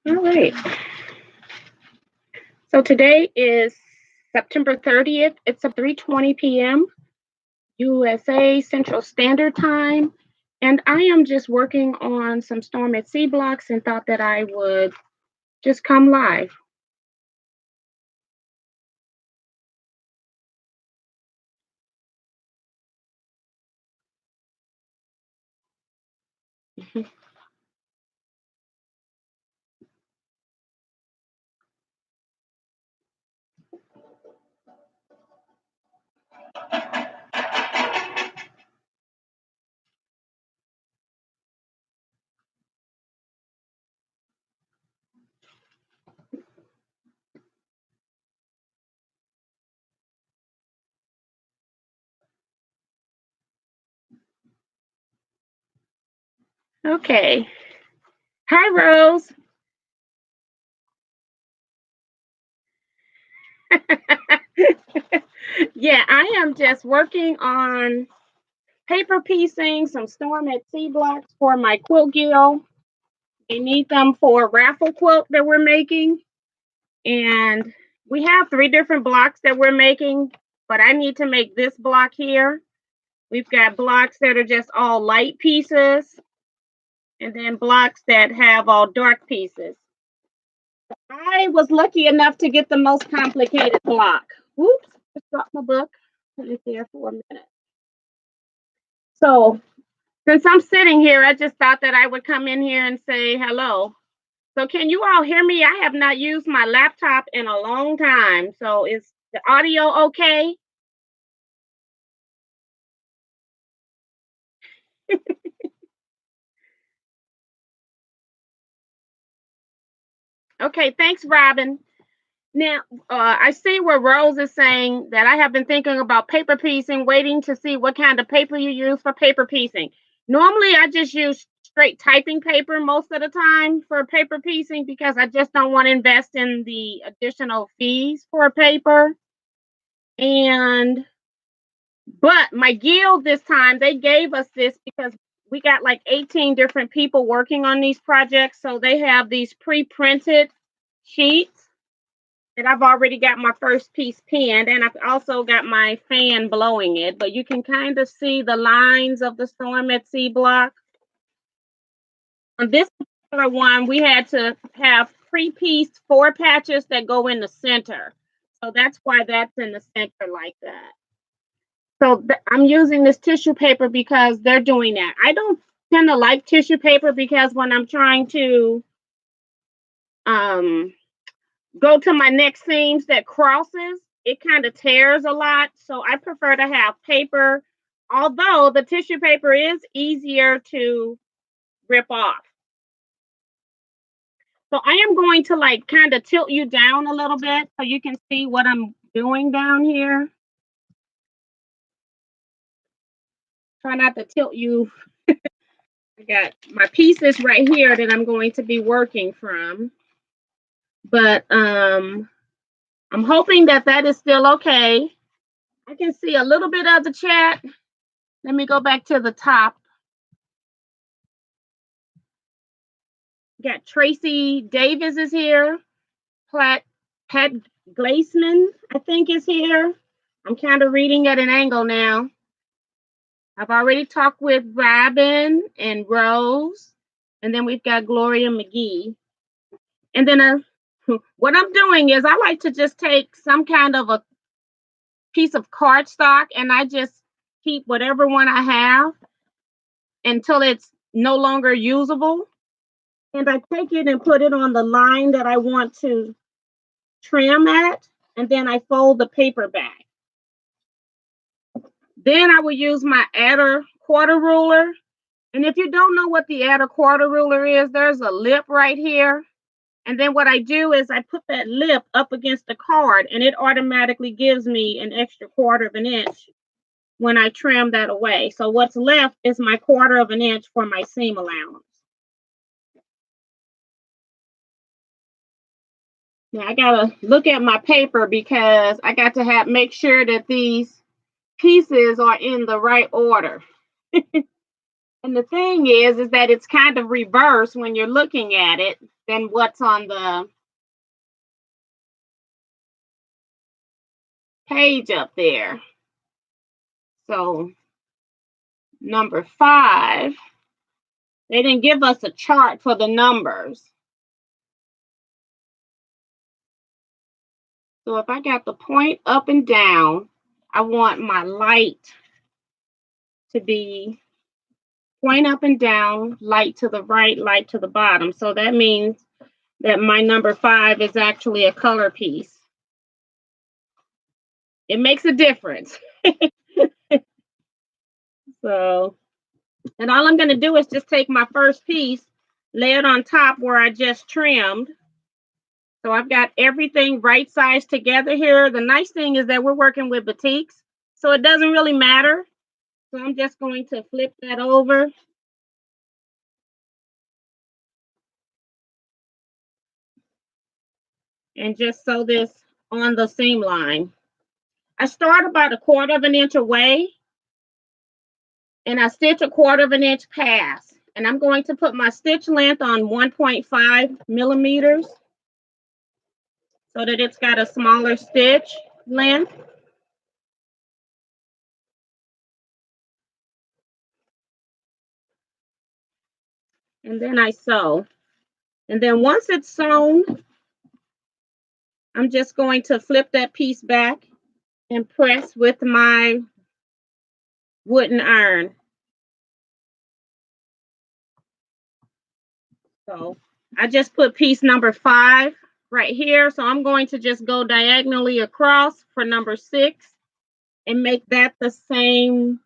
All right. So today is September 30th. It's at 3:20 p.m. USA Central Standard Time. And I am just working on some Storm at Sea blocks and thought that I would just come live. Okay. Hi, Rose. Yeah, I am just working on paper piecing some Storm at Sea blocks for my quilt guild. They need them for a raffle quilt that we're making. And we have 3 different blocks that we're making, but I need to make this block here. We've got blocks that are just all light pieces, and then blocks that have all dark pieces. I was lucky enough to get the most complicated block. Whoops, just dropped my book. Put it there for a minute. So since I'm sitting here, I just thought that I would come in here and say hello. So can you all hear me? I have not used my laptop in a long time. So is the audio okay? Okay, thanks, Robin. Now, I see where Rose is saying that I have been thinking about paper piecing, waiting to see what kind of paper you use for paper piecing. Normally, I just use straight typing paper most of the time for paper piecing because I just don't want to invest in the additional fees for paper. And but my guild this time, they gave us this because we got like 18 different people working on these projects. So they have these pre-printed sheets that I've already got my first piece pinned, and I've also got my fan blowing it. But you can kind of see the lines of the Storm at Sea block. On this particular one, we had to have pre-pieced 4 patches that go in the center. So that's why that's in the center like that. So I'm using this tissue paper because they're doing that. I don't tend to like tissue paper because when I'm trying to um, go to my next seams that crosses, it kind of tears a lot. So I prefer to have paper, although the tissue paper is easier to rip off. So I am going to like kind of tilt you down a little bit so you can see what I'm doing down here. Try not to tilt you. I got my pieces right here that I'm going to be working from. But I'm hoping that that is still okay. I can see a little bit of the chat. Let me go back to the top. Got Tracy Davis is here. Pat Glaceman, I think, is here. I'm kind of reading at an angle now. I've already talked with Robin and Rose. And then we've got Gloria McGee. And then what I'm doing is I like to just take some kind of a piece of cardstock and I just keep whatever one I have until it's no longer usable. And I take it and put it on the line that I want to trim at, and then I fold the paper back. Then I will use my adder quarter ruler. And if you don't know what the adder quarter ruler is, there's a lip right here. And then what I do is I put that lip up against the card and it automatically gives me an extra 1/4 of an inch when I trim that away. So what's left is my 1/4 of an inch for my seam allowance. Now I gotta look at my paper because I got to make sure that these pieces are in the right order. And the thing is that it's kind of reversed when you're looking at it than what's on the page up there. So number 5, they didn't give us a chart for the numbers. So if I got the point up and down, I want my light to be point up and down, light to the right, light to the bottom. So that means that my number 5 is actually a color piece. It makes a difference. So, and all I'm going to do is just take my first piece, lay it on top where I just trimmed. So I've got everything right size together here. The nice thing is that we're working with batiks, so it doesn't really matter. So I'm just going to flip that over. And just sew this on the seam line. I start about 1/4 of an inch away, and I stitch 1/4 of an inch past. And I'm going to put my stitch length on 1.5 millimeters so that it's got a smaller stitch length. And then I sew. And then once it's sewn, I'm just going to flip that piece back and press with my wooden iron. So I just put piece number 5 right here. So I'm going to just go diagonally across for number 6 and make that the same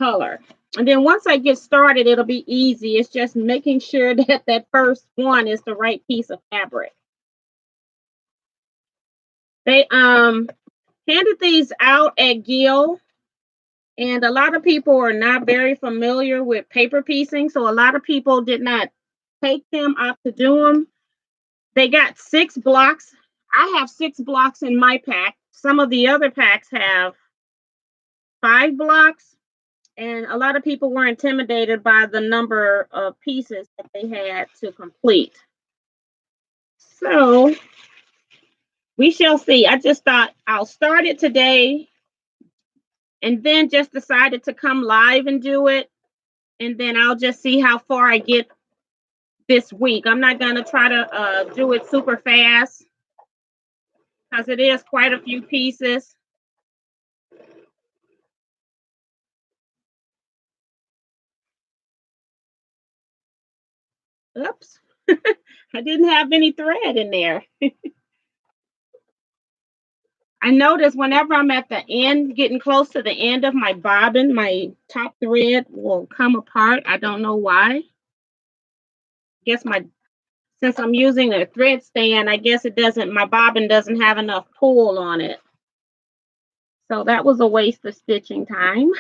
color. And then once I get started, it'll be easy. It's just making sure that that first one is the right piece of fabric. They handed these out at Gill, and a lot of people are not very familiar with paper piecing, so a lot of people did not take them out to do them. They got 6 blocks. I have 6 blocks in my pack. Some of the other packs have 5 blocks, and a lot of people were intimidated by the number of pieces that they had to complete. So we shall see. I just thought I'll start it today and then just decided to come live and do it. And then I'll just see how far I get this week. I'm not going to try to do it super fast because it is quite a few pieces. Oops, I didn't have any thread in there. I notice whenever I'm at the end, getting close to the end of my bobbin, my top thread will come apart. I don't know why. Guess since I'm using a thread stand, I guess my bobbin doesn't have enough pull on it. So that was a waste of stitching time.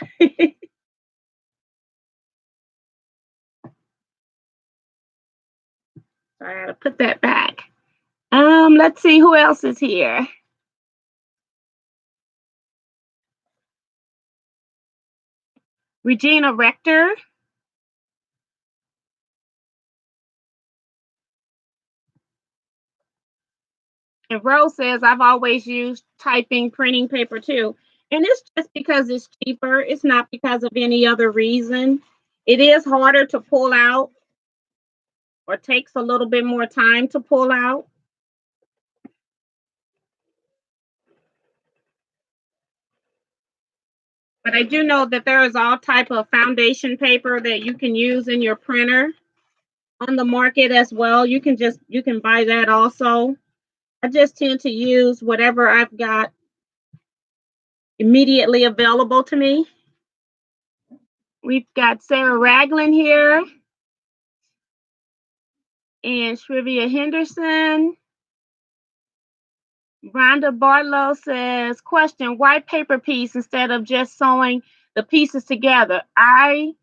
So I had to put that back. Let's see who else is here. Regina Rector. And Rose says, I've always used typing printing paper too. And it's just because it's cheaper. It's not because of any other reason. It is harder to pull out or takes a little bit more time to pull out. But I do know that there is all type of foundation paper that you can use in your printer on the market as well. You can buy that also. I just tend to use whatever I've got immediately available to me. We've got Sarah Ragland here and Shrivia Henderson. Rhonda Barlow says, question, why paper piece instead of just sewing the pieces together? I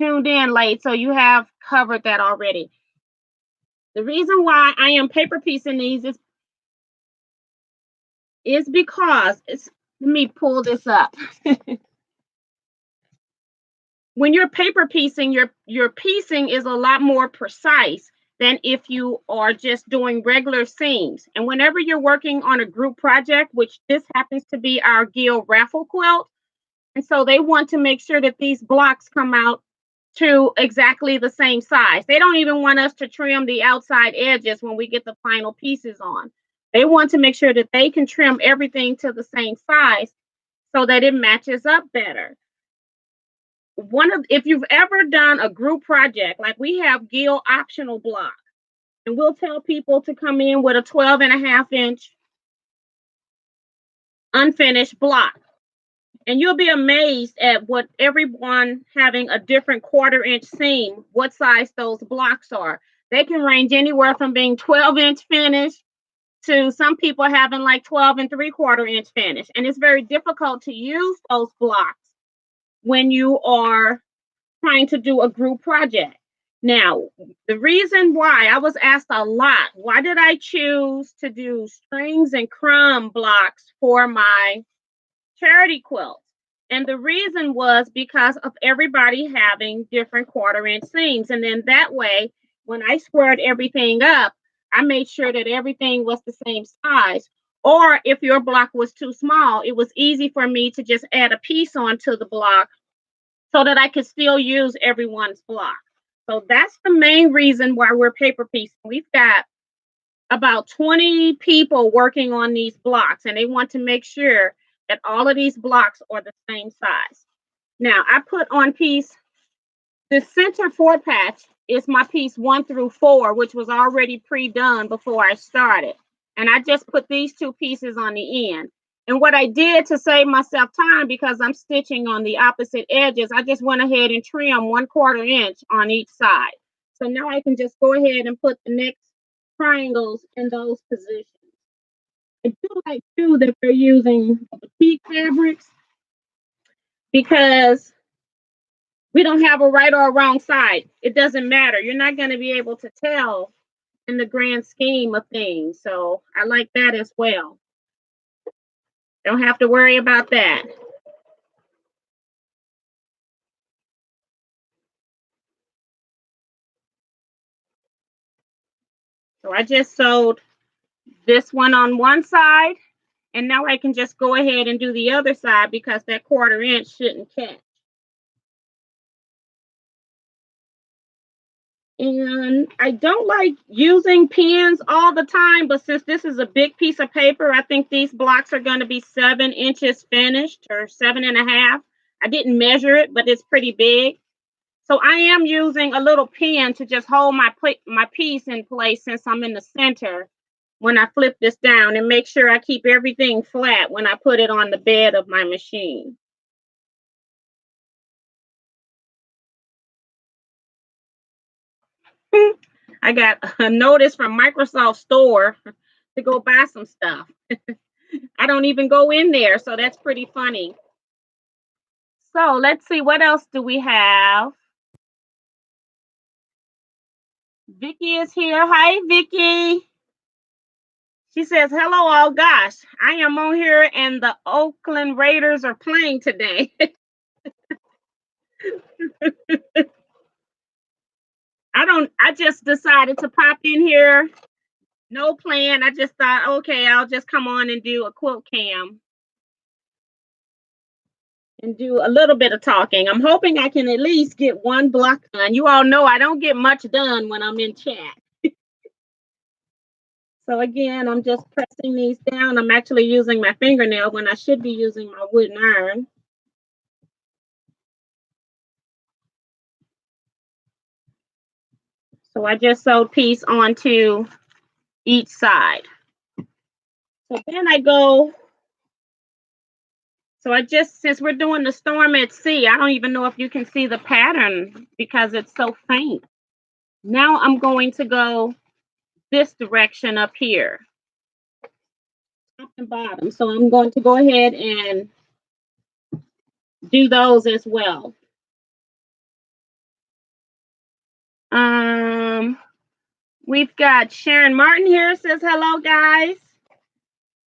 tuned in late, so you have covered that already. The reason why I am paper piecing these is because let me pull this up. when you're paper piecing, your piecing is a lot more precise than if you are just doing regular seams. And whenever you're working on a group project, which this happens to be our Gill raffle quilt, and so they want to make sure that these blocks come out to exactly the same size. They don't even want us to trim the outside edges when we get the final pieces on. They want to make sure that they can trim everything to the same size so that it matches up better. If you've ever done a group project, like we have Gill optional block, and we'll tell people to come in with a 12.5-inch unfinished block. And you'll be amazed at what everyone having a different 1/4-inch seam, what size those blocks are. They can range anywhere from being 12-inch finish to some people having like 12 3/4-inch finish. And it's very difficult to use those blocks when you are trying to do a group project. Now, the reason why I was asked a lot, why did I choose to do strings and crumb blocks for my charity quilt? And the reason was because of everybody having different 1/4-inch seams. And then that way, when I squared everything up, I made sure that everything was the same size. Or if your block was too small, it was easy for me to just add a piece onto the block so that I could still use everyone's block. So that's the main reason why we're paper piecing. We've got about 20 people working on these blocks, and they want to make sure that all of these blocks are the same size. Now, I put on the center 4 patch is my piece 1 through 4, which was already pre-done before I started. And I just put these 2 pieces on the end. And what I did to save myself time, because I'm stitching on the opposite edges, I just went ahead and trimmed 1/4 inch on each side. So now I can just go ahead and put the next triangles in those positions. I do like too that they're using peak fabrics, because we don't have a right or a wrong side. It doesn't matter. You're not going to be able to tell in the grand scheme of things. So I like that as well. Don't have to worry about that. So I just sewed this one on one side, and now I can just go ahead and do the other side because that 1/4 inch shouldn't catch. And I don't like using pins all the time, but since this is a big piece of paper, I think these blocks are going to be 7 inches finished, or 7.5. I didn't measure it, but it's pretty big. So I am using a little pin to just hold my piece in place since I'm in the center when I flip this down, and make sure I keep everything flat when I put it on the bed of my machine. I got a notice from Microsoft Store to go buy some stuff. I don't even go in there, so that's pretty funny. So let's see, what else do we have? Vicky is here. Hi, Vicky. She says, hello, all. Gosh, I am on here and the Oakland Raiders are playing today. I just decided to pop in here. No plan. I just thought, okay, I'll just come on and do a quilt cam and do a little bit of talking. I'm hoping I can at least get one block done. You all know I don't get much done when I'm in chat. So again, I'm just pressing these down. I'm actually using my fingernail when I should be using my wooden iron. So I just sewed piece onto each side. So then since we're doing the storm at sea, I don't even know if you can see the pattern because it's so faint. Now I'm going to go this direction up here, top and bottom. So I'm going to go ahead and do those as well. We've got Sharon Martin here, says hello, guys.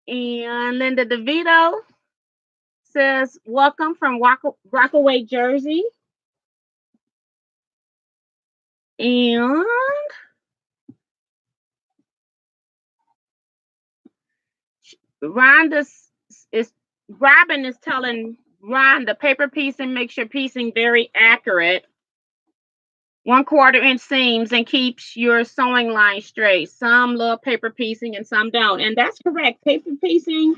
And Linda DeVito says welcome from Rockaway, Jersey. And Rhonda's is Robin is telling Rhonda paper piecing makes your piecing very accurate. 1/4 inch seams and keeps your sewing line straight. Some love paper piecing and some don't. And that's correct. Paper piecing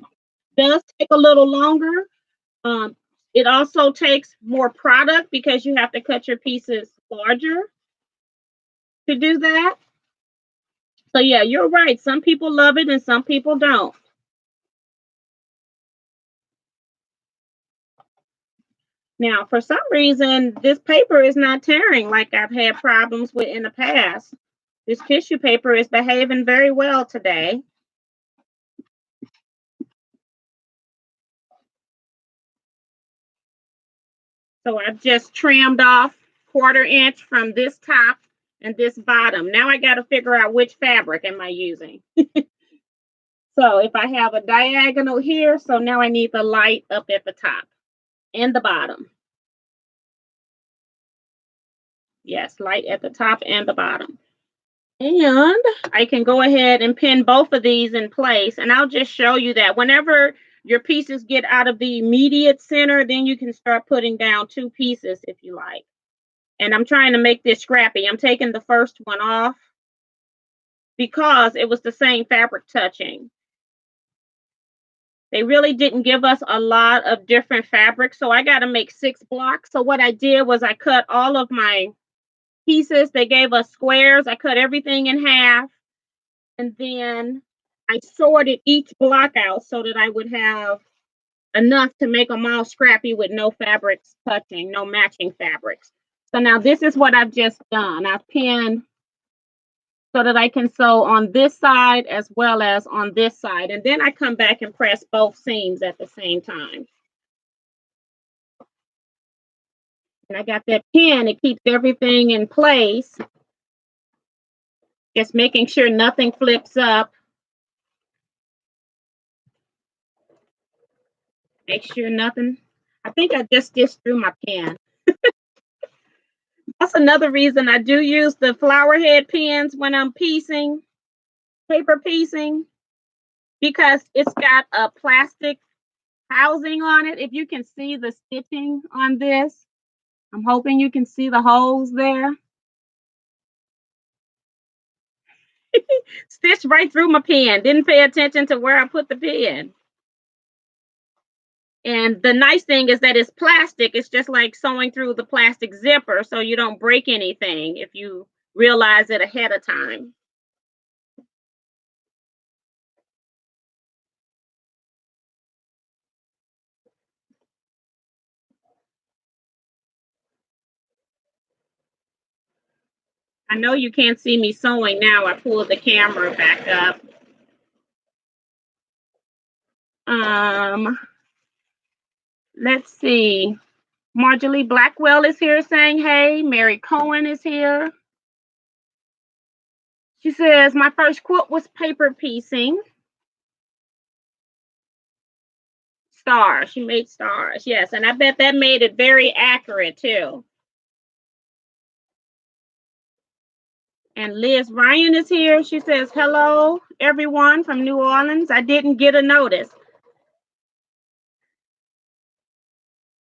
does take a little longer. It also takes more product because you have to cut your pieces larger to do that. So yeah, you're right. Some people love it and some people don't. Now, for some reason, this paper is not tearing like I've had problems with in the past. This tissue paper is behaving very well today. So I've just trimmed off 1/4 inch from this top and this bottom. Now I got to figure out which fabric am I using. So if I have a diagonal here, so now I need the light up at the top and the bottom. Yes, light at the top and the bottom. And I can go ahead and pin both of these in place. And I'll just show you that whenever your pieces get out of the immediate center, then you can start putting down 2 pieces if you like. And I'm trying to make this scrappy. I'm taking the first one off because it was the same fabric touching. They really didn't give us a lot of different fabrics, so I got to make 6 blocks. So what I did was I cut all of my pieces. They gave us squares. I cut everything in half, and then I sorted each block out so that I would have enough to make them all scrappy with no fabrics touching, no matching fabrics. So now this is what I've just done. I've pinned so that I can sew on this side as well as on this side. And then I come back and press both seams at the same time. And I got that pin, it keeps everything in place. Just making sure nothing flips up. Make sure nothing. I think I just stitched through my pin. That's another reason I do use the flower head pins when I'm piecing, paper piecing, because it's got a plastic housing on it. If you can see the stitching on this, I'm hoping you can see the holes there. Stitched right through my pen. Didn't pay attention to where I put the pen. And the nice thing is that it's plastic. It's just like sewing through the plastic zipper so you don't break anything if you realize it ahead of time. I know you can't see me sewing now. I pulled the camera back up. Let's see. Marjorie Blackwell is here saying, hey. Mary Cohen is here. She says, my first quilt was paper piecing. Stars. She made stars. Yes, and I bet that made it very accurate too. And Liz Ryan is here. She says, hello, everyone from New Orleans. I didn't get a notice.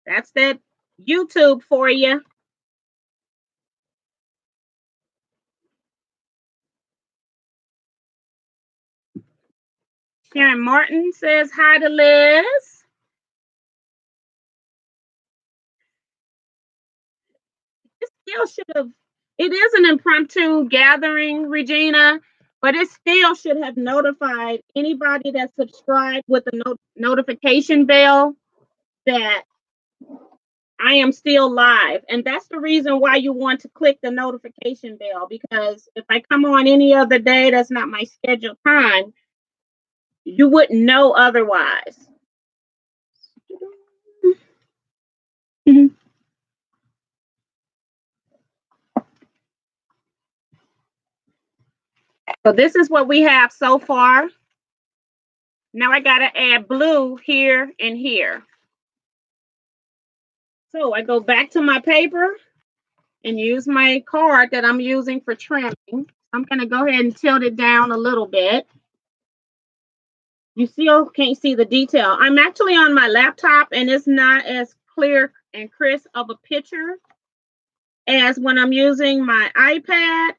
That's that YouTube for you. Sharon Martin says hi to Liz. It still should have, it is an impromptu gathering, Regina, but it still should have notified anybody that subscribed with the notification bell that I am still live. And that's the reason why you want to click the notification bell, because if I come on any other day that's not my scheduled time, you wouldn't know otherwise. So this is what we have so far. Now I got to add blue here and here. So I go back to my paper and use my card that I'm using for trimming. I'm going to go ahead and tilt it down a little bit. You still can't see the detail. I'm actually on my laptop and it's not as clear and crisp of a picture as when I'm using my iPad,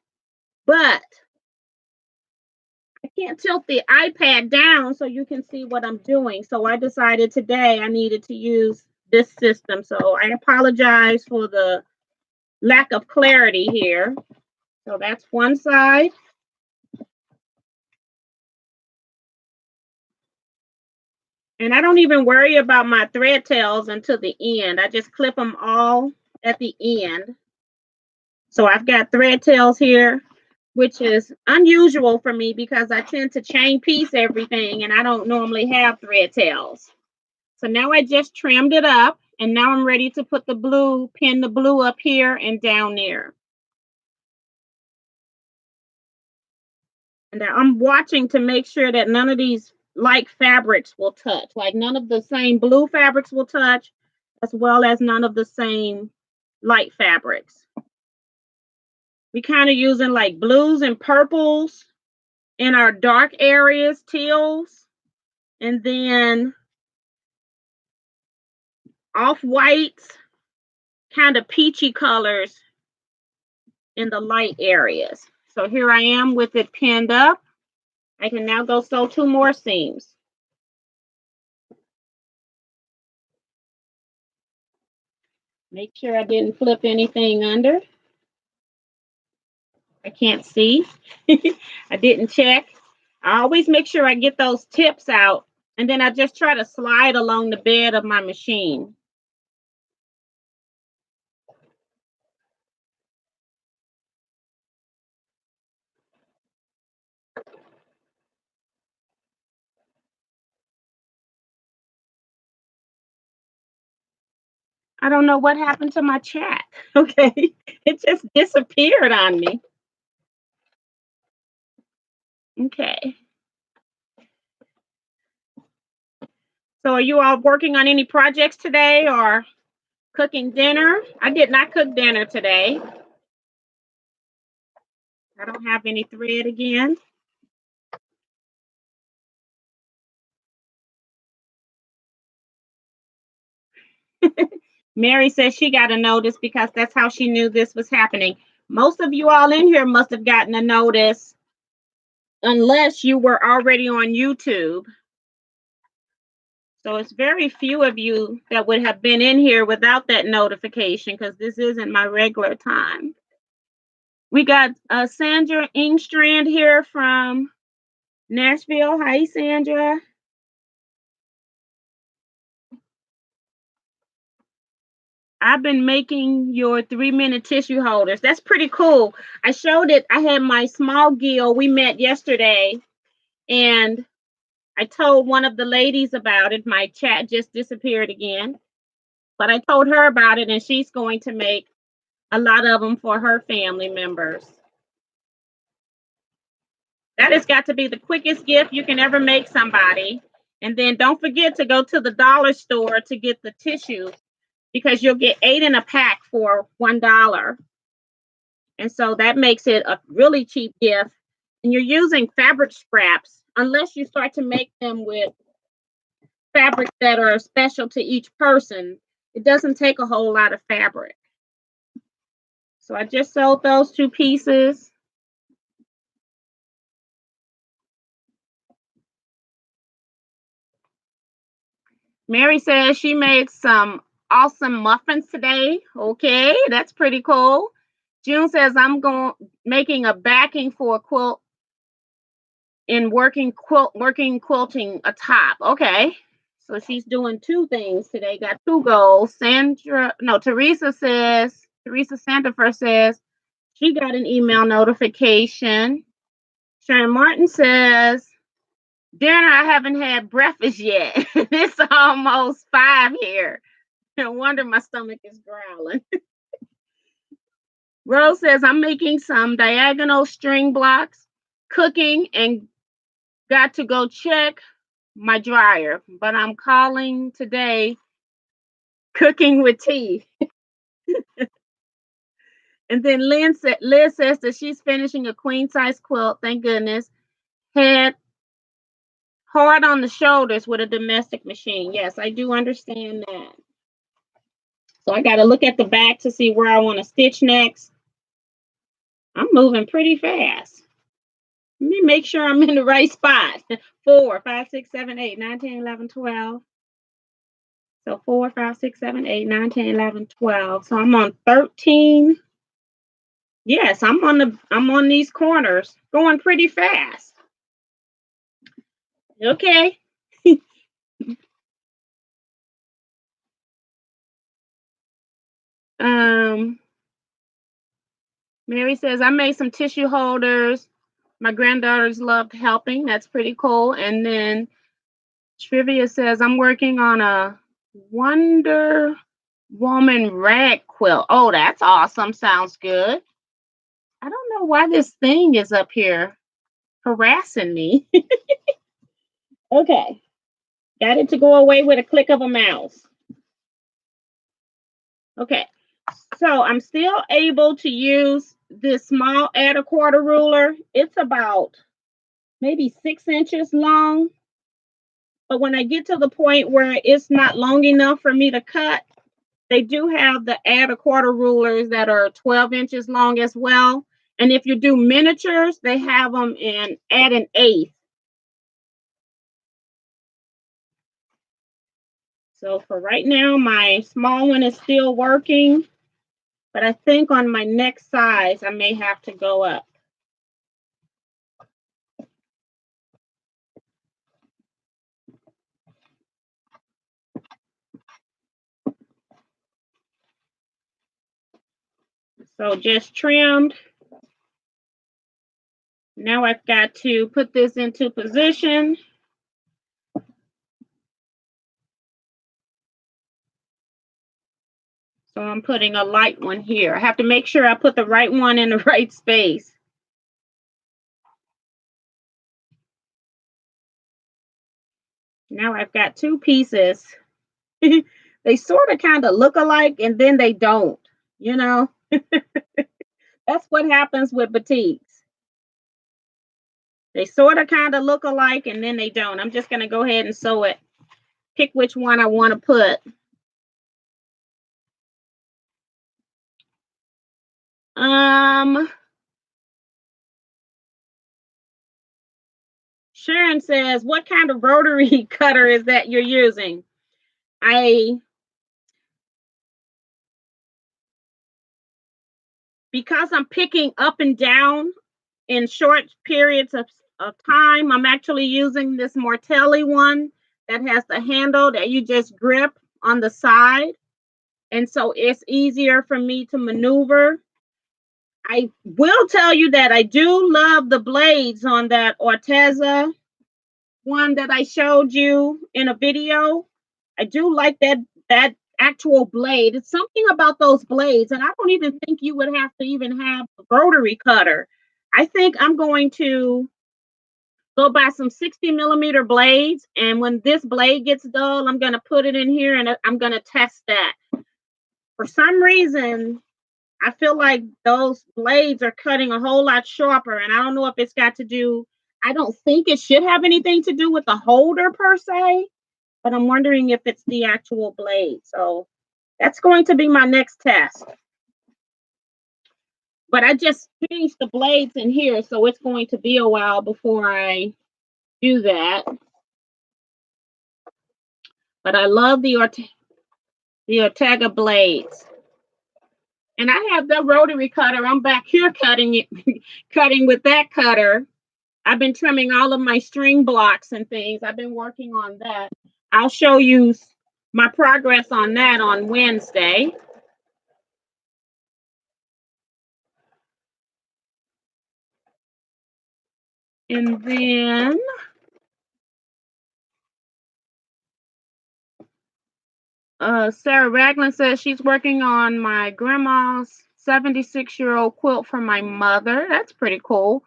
but I can't tilt the iPad down so you can see what I'm doing. So I decided today I needed to use this system. So I apologize for the lack of clarity here. So that's one side. And I don't even worry about my thread tails until the end. I just clip them all at the end. So I've got thread tails here, which is unusual for me because I tend to chain piece everything and I don't normally have thread tails. So now I just trimmed it up and now I'm ready to put the blue, pin the blue up here and down there. And I'm watching to make sure that none of these like fabrics will touch. Like none of the same blue fabrics will touch, as well as none of the same light fabrics. We kind of using like blues and purples in our dark areas, teals, and then off-whites, kind of peachy colors in the light areas. So here I am with it pinned up. I can now go sew 2 more seams. Make sure I didn't flip anything under. I can't see. I didn't check. I always make sure I get those tips out, and then I just try to slide along the bed of my machine. I don't know what happened to my chat. Okay. It just disappeared on me. Okay. So are you all working on any projects today or cooking dinner? I did not cook dinner today. I don't have any thread again. Mary says she got a notice because that's how she knew this was happening. Most of you all in here must have gotten a notice unless you were already on YouTube. So it's very few of you that would have been in here without that notification because this isn't my regular time. We got Sandra Ingstrand here from Nashville. Hi, Sandra. I've been making your 3-minute tissue holders. That's pretty cool. I showed it. I had my small gill. We met yesterday and I told one of the ladies about it. My chat just disappeared again, but I told her about it and she's going to make a lot of them for her family members. That has got to be the quickest gift you can ever make somebody. And then don't forget to go to the dollar store to get the tissue because you'll get 8 in a pack for $1. And so that makes it a really cheap gift. And you're using fabric scraps unless you start to make them with fabrics that are special to each person. It doesn't take a whole lot of fabric. So I just sewed those 2 pieces. Mary says she made some awesome muffins today. Okay, that's pretty cool. June says I'm making a backing for a quilt in working quilting a top. Okay. So she's doing 2 things today. Got 2 goals. Teresa Sandifer says she got an email notification. Sharon Martin says, dinner, I haven't had breakfast yet. It's almost 5 here. No wonder my stomach is growling. Rose says, I'm making some diagonal string blocks, cooking, and got to go check my dryer. But I'm calling today cooking with tea. And then Liz says that she's finishing a queen size quilt. Thank goodness. Head hard on the shoulders with a domestic machine. Yes, I do understand that. So I got to look at the back to see where I want to stitch next. I'm moving pretty fast. Let me make sure I'm in the right spot. 4, 5, 6, 7, 8, 9, 10, 11, 12. So 4, 5, 6, 7, 8, 9, 10, 11, 12. So I'm on 13. Yes, I'm on these corners going pretty fast. Okay. Mary says I made some tissue holders. My granddaughters loved helping. That's pretty cool. And then Trivia says I'm working on a Wonder Woman rag quilt. Oh, that's awesome. Sounds good. I don't know why this thing is up here harassing me. Okay. Got it to go away with a click of a mouse. Okay. So I'm still able to use this small add a quarter ruler. It's about maybe 6 inches long. But when I get to the point where it's not long enough for me to cut, they do have the add a quarter rulers that are 12 inches long as well. And if you do miniatures, they have them in add an eighth. So for right now, my small one is still working, but I think on my next size, I may have to go up. So just trimmed. Now I've got to put this into position. So I'm putting a light one here. I have to make sure I put the right one in the right space. Now I've got 2 pieces. They sort of kind of look alike and then they don't, you know. That's what happens with batiks. They sort of kind of look alike and then they don't. I'm just going to go ahead and sew it. Pick which one I want to put. Sharon says, what kind of rotary cutter is that you're using? Because I'm picking up and down in short periods of time, I'm actually using this Mortelli one that has the handle that you just grip on the side. And so it's easier for me to maneuver. I will tell you that I do love the blades on that Orteza one that I showed you in a video. I do like that actual blade. It's something about those blades, and I don't even think you would have to even have a rotary cutter. I think I'm going to go buy some 60mm blades, and when this blade gets dull, I'm going to put it in here and I'm going to test that. For some reason, I feel like those blades are cutting a whole lot sharper, and I don't know if it's got to do, I don't think it should have anything to do with the holder per se, but I'm wondering if it's the actual blade. So that's going to be my next test. But I just changed the blades in here, so it's going to be a while before I do that. But I love the Ortega blades. And I have the rotary cutter. I'm back here cutting it, cutting with that cutter. I've been trimming all of my string blocks and things. I've been working on that. I'll show you my progress on that on Wednesday. And then Sarah Ragland says she's working on my grandma's 76-year-old quilt for my mother. That's pretty cool.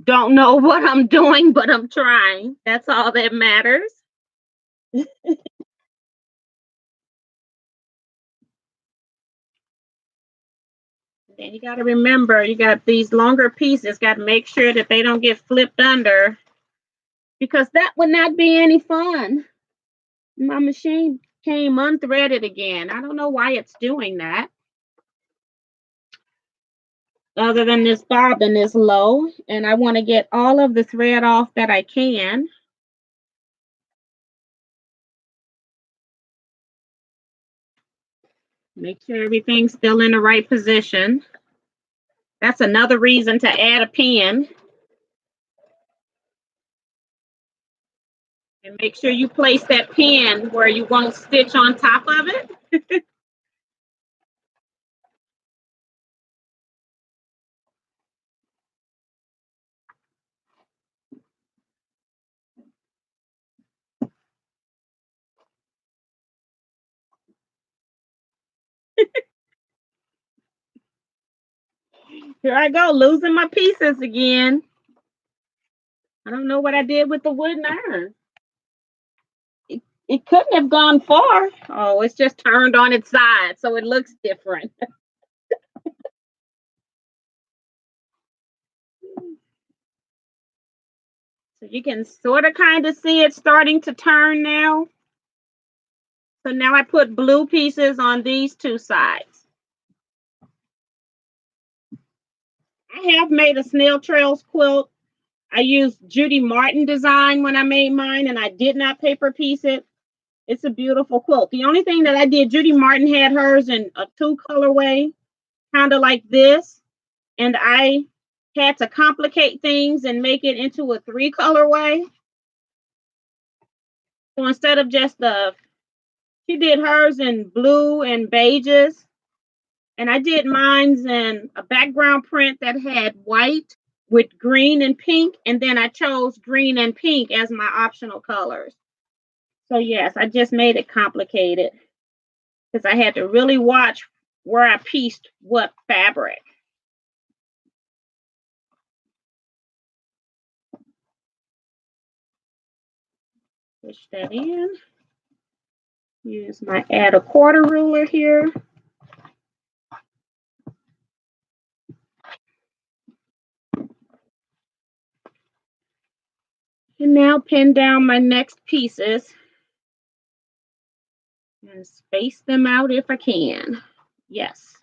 Don't know what I'm doing, but I'm trying. That's all that matters. And you got to remember, you got these longer pieces, got to make sure that they don't get flipped under, because that would not be any fun. My machine came unthreaded again. I don't know why it's doing that. Other than this bobbin is low, and I want to get all of the thread off that I can. Make sure everything's still in the right position. That's another reason to add a pin. And make sure you place that pin where you won't stitch on top of it. Here I go, losing my pieces again. I don't know what I did with the wooden iron. It couldn't have gone far. Oh, it's just turned on its side, so it looks different. So you can sort of kind of see it starting to turn now. So now I put blue pieces on these two sides. I have made a snail trails quilt. I used Judy Martin design when I made mine, and I did not paper piece it. It's a beautiful quilt. The only thing that I did, Judy Martin had hers in a 2 colorway, kind of like this. And I had to complicate things and make it into a 3 colorway. So instead of just she did hers in blue and beiges. And I did mine's in a background print that had white with green and pink. And then I chose green and pink as my optional colors. So yes, I just made it complicated because I had to really watch where I pieced what fabric. Push that in. Use my add a quarter ruler here. And now pin down my next pieces and space them out if I can. Yes.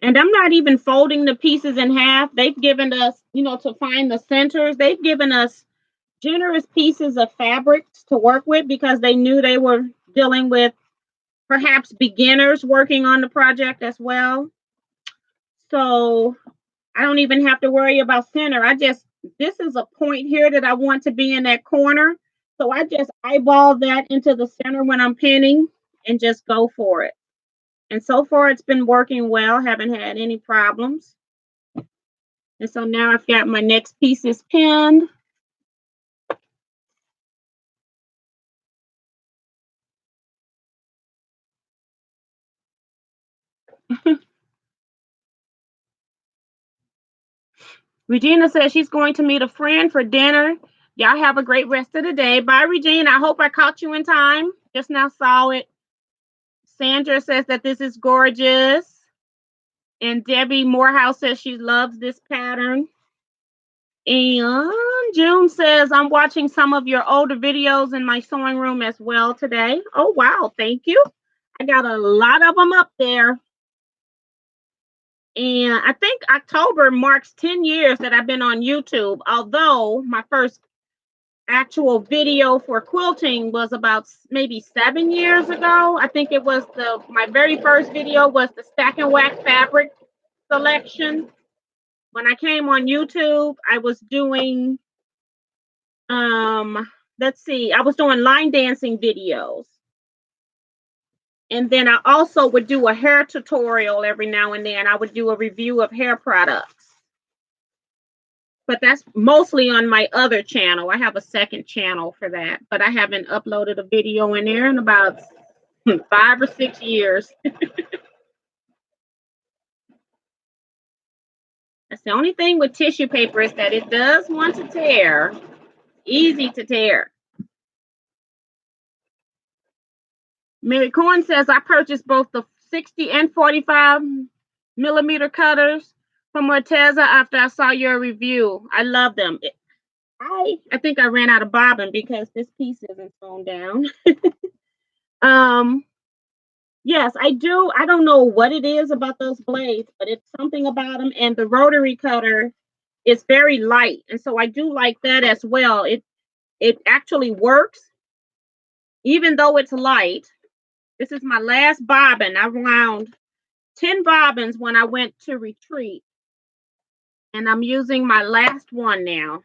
And I'm not even folding the pieces in half. They've given us, to find the centers, they've given us generous pieces of fabrics to work with because they knew they were dealing with perhaps beginners working on the project as well. So I don't even have to worry about center. This is a point here that I want to be in that corner. So I just eyeball that into the center when I'm pinning and just go for it. And so far it's been working well. Haven't had any problems. And so now I've got my next pieces pinned. Regina says she's going to meet a friend for dinner. Y'all have a great rest of the day. Bye, Regina. I hope I caught you in time. Just now saw it. Sandra says that this is gorgeous. And Debbie Morehouse says she loves this pattern. And June says, I'm watching some of your older videos in my sewing room as well today. Oh, wow. Thank you. I got a lot of them up there. And I think October marks 10 years that I've been on YouTube, although my first actual video for quilting was about maybe 7 years ago. I think it was my very first video was the stack and wax fabric selection. When I came on YouTube, I was doing, I was doing line dancing videos. And then I also would do a hair tutorial every now and then. I would do a review of hair products. But that's mostly on my other channel. I have a second channel for that. But I haven't uploaded a video in there in about 5 or 6 years. That's the only thing with tissue paper is that it does want to tear. Easy to tear. Mary Corn says, I purchased both the 60 and 45 millimeter cutters from Orteza after I saw your review. I love them. I think I ran out of bobbin because this piece isn't sewn down. Yes, I do. I don't know what it is about those blades, but it's something about them. And the rotary cutter is very light, and so I do like that as well. It actually works, even though it's light. This is my last bobbin. I wound 10 bobbins when I went to retreat, and I'm using my last one now.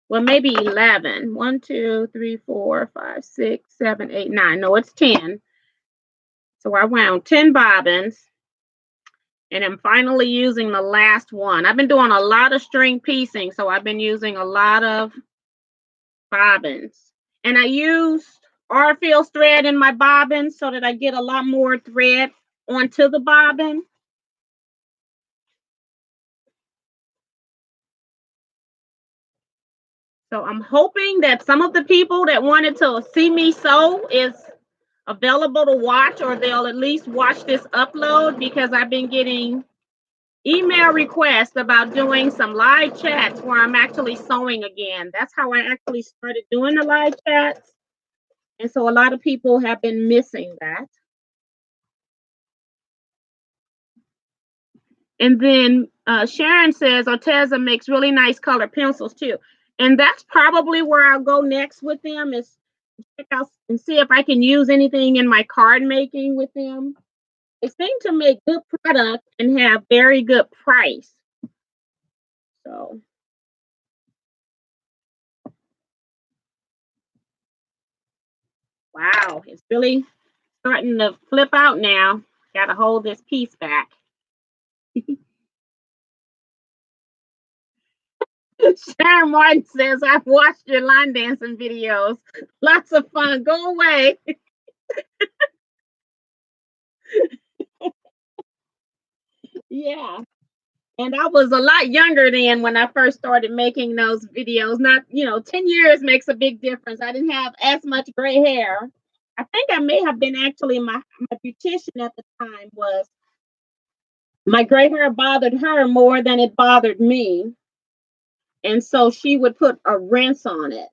Well, maybe 11. 1, 2, 3, 4, 5, 6, 7, 8, 9. No, it's 10. So I wound 10 bobbins, and I'm finally using the last one. I've been doing a lot of string piecing, so I've been using a lot of bobbins. And I used Orfield's thread in my bobbins so that I get a lot more thread onto the bobbin. So I'm hoping that some of the people that wanted to see me sew is available to watch, or they'll at least watch this upload, because I've been getting email requests about doing some live chats where I'm actually sewing again. That's how I actually started doing the live chats. And so a lot of people have been missing that. And then Sharon says Orteza makes really nice colored pencils too. And that's probably where I'll go next with them, is check out and see if I can use anything in my card making with them. They seem to make good product and have very good price. So wow, it's really starting to flip out now. Got to hold this piece back. Sharon Martin says, I've watched your line dancing videos. Lots of fun. Go away. Yeah. And I was a lot younger then when I first started making those videos. Not, 10 years makes a big difference. I didn't have as much gray hair. I think I may have been actually my beautician at the time was my gray hair bothered her more than it bothered me. And so she would put a rinse on it.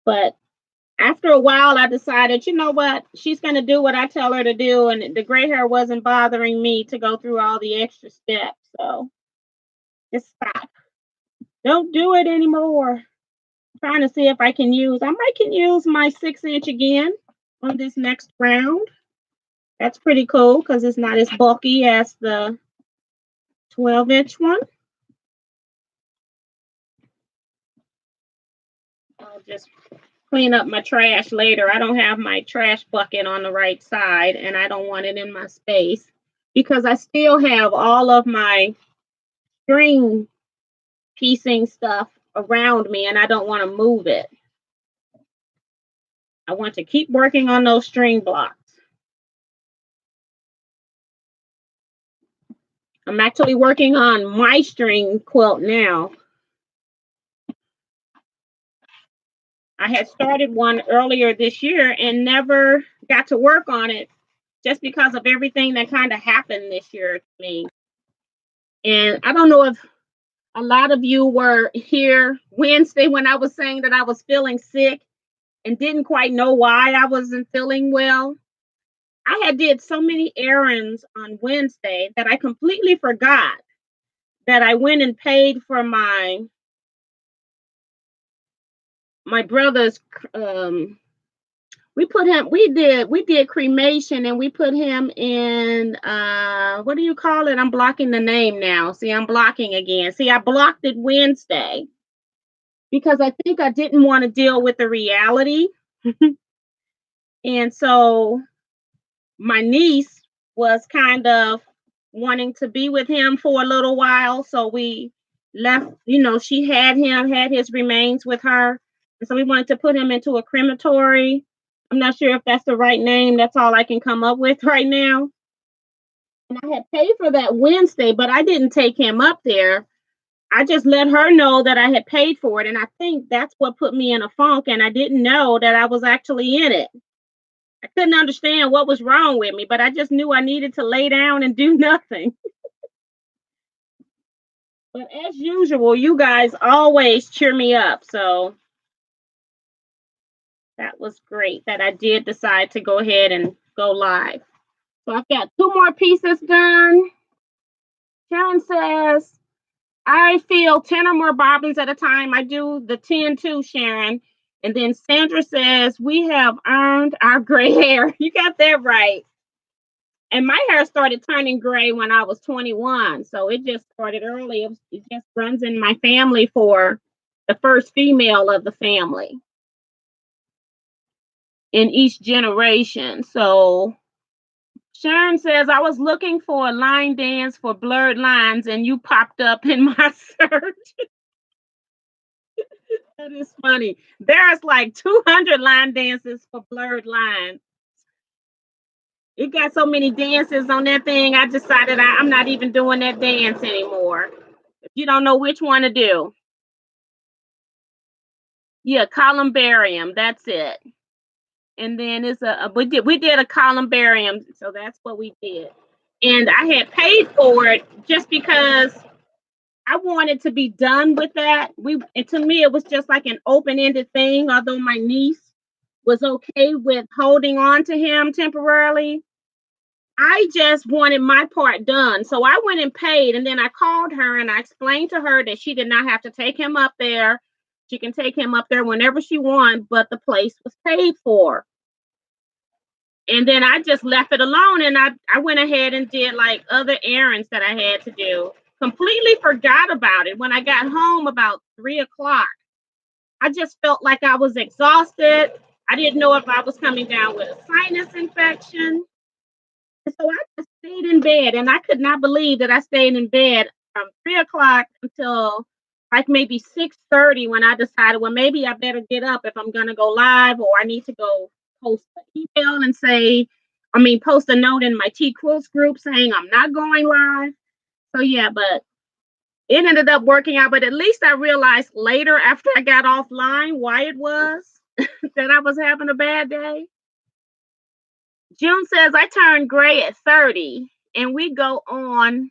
But after a while, I decided, you know what? She's going to do what I tell her to do. And the gray hair wasn't bothering me to go through all the extra steps. So just stop. Don't do it anymore. Trying to see if I can use my 6-inch again on this next round. That's pretty cool because it's not as bulky as the 12-inch one. I'll just clean up my trash later. I don't have my trash bucket on the right side, and I don't want it in my space because I still have all of my string piecing stuff around me, and I don't want to move it. I want to keep working on those string blocks. I'm actually working on my string quilt now. I had started one earlier this year and never got to work on it just because of everything that kind of happened this year to me. And I don't know if a lot of you were here Wednesday when I was saying that I was feeling sick and didn't quite know why I wasn't feeling well. I had did so many errands on Wednesday that I completely forgot that I went and paid for my brother's we did cremation, and we put him in what do you call it? I'm blocking the name now. See, I'm blocking again. See, I blocked it Wednesday because I think I didn't want to deal with the reality. And so my niece was kind of wanting to be with him for a little while. So we left, she had his remains with her. And so we wanted to put him into a crematory. I'm not sure if that's the right name. That's all I can come up with right now. And I had paid for that Wednesday, but I didn't take him up there. I just let her know that I had paid for it. And I think that's what put me in a funk. And I didn't know that I was actually in it. I couldn't understand what was wrong with me, but I just knew I needed to lay down and do nothing. But as usual, you guys always cheer me up. So that was great that I did decide to go ahead and go live. So I've got 2 more pieces done. Sharon says, I feel 10 or more bobbins at a time. I do the 10 too, Sharon. And then Sandra says, we have earned our gray hair. You got that right. And my hair started turning gray when I was 21. So it just started early. It just runs in my family for the first female of the family in each generation. So Sharon says, I was looking for a line dance for blurred lines and you popped up in my search. That is funny. There's like 200 line dances for blurred lines. It got so many dances on that thing. I decided I'm not even doing that dance anymore. If you don't know which one to do. Yeah, columbarium. That's it. And then it's we did a columbarium, so that's what we did. And I had paid for it just because I wanted to be done with that. And to me it was just like an open-ended thing, although my niece was okay with holding on to him temporarily. I just wanted my part done. So I went and paid, and then I called her and I explained to her that she did not have to take him up there. She can take him up there whenever she wants, but the place was paid for. And then I just left it alone, and I went ahead and did like other errands that I had to do. Completely forgot about it. When I got home about 3 o'clock, I just felt like I was exhausted. I didn't know if I was coming down with a sinus infection. And so I just stayed in bed, and I could not believe that I stayed in bed from 3 o'clock until like maybe 6:30 when I decided, well, maybe I better get up if I'm gonna go live, or I need to go post an email and post a note in my Teaquilts group saying I'm not going live. So yeah, but it ended up working out. But at least I realized later after I got offline why it was that I was having a bad day. June says I turned gray at 30 and we go on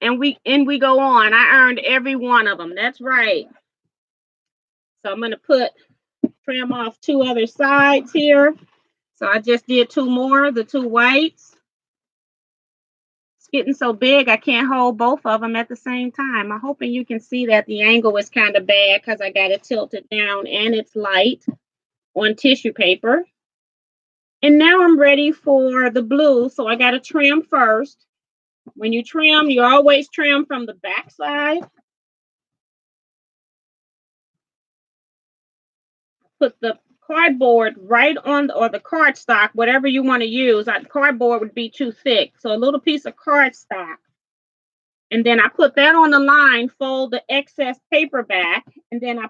and we go on. I earned every one of them. That's right. So I'm going to trim off 2 other sides here. So I just did 2 more, the 2 whites. It's getting so big I can't hold both of them at the same time. I'm hoping you can see that the angle is kind of bad because I got it tilted down and it's light on tissue paper. And now I'm ready for the blue. So I got to trim first. When you trim, you always trim from the back side. Put the cardboard right on, or the cardstock, whatever you want to use. Cardboard would be too thick. So a little piece of cardstock. And then I put that on the line, fold the excess paper back, and then I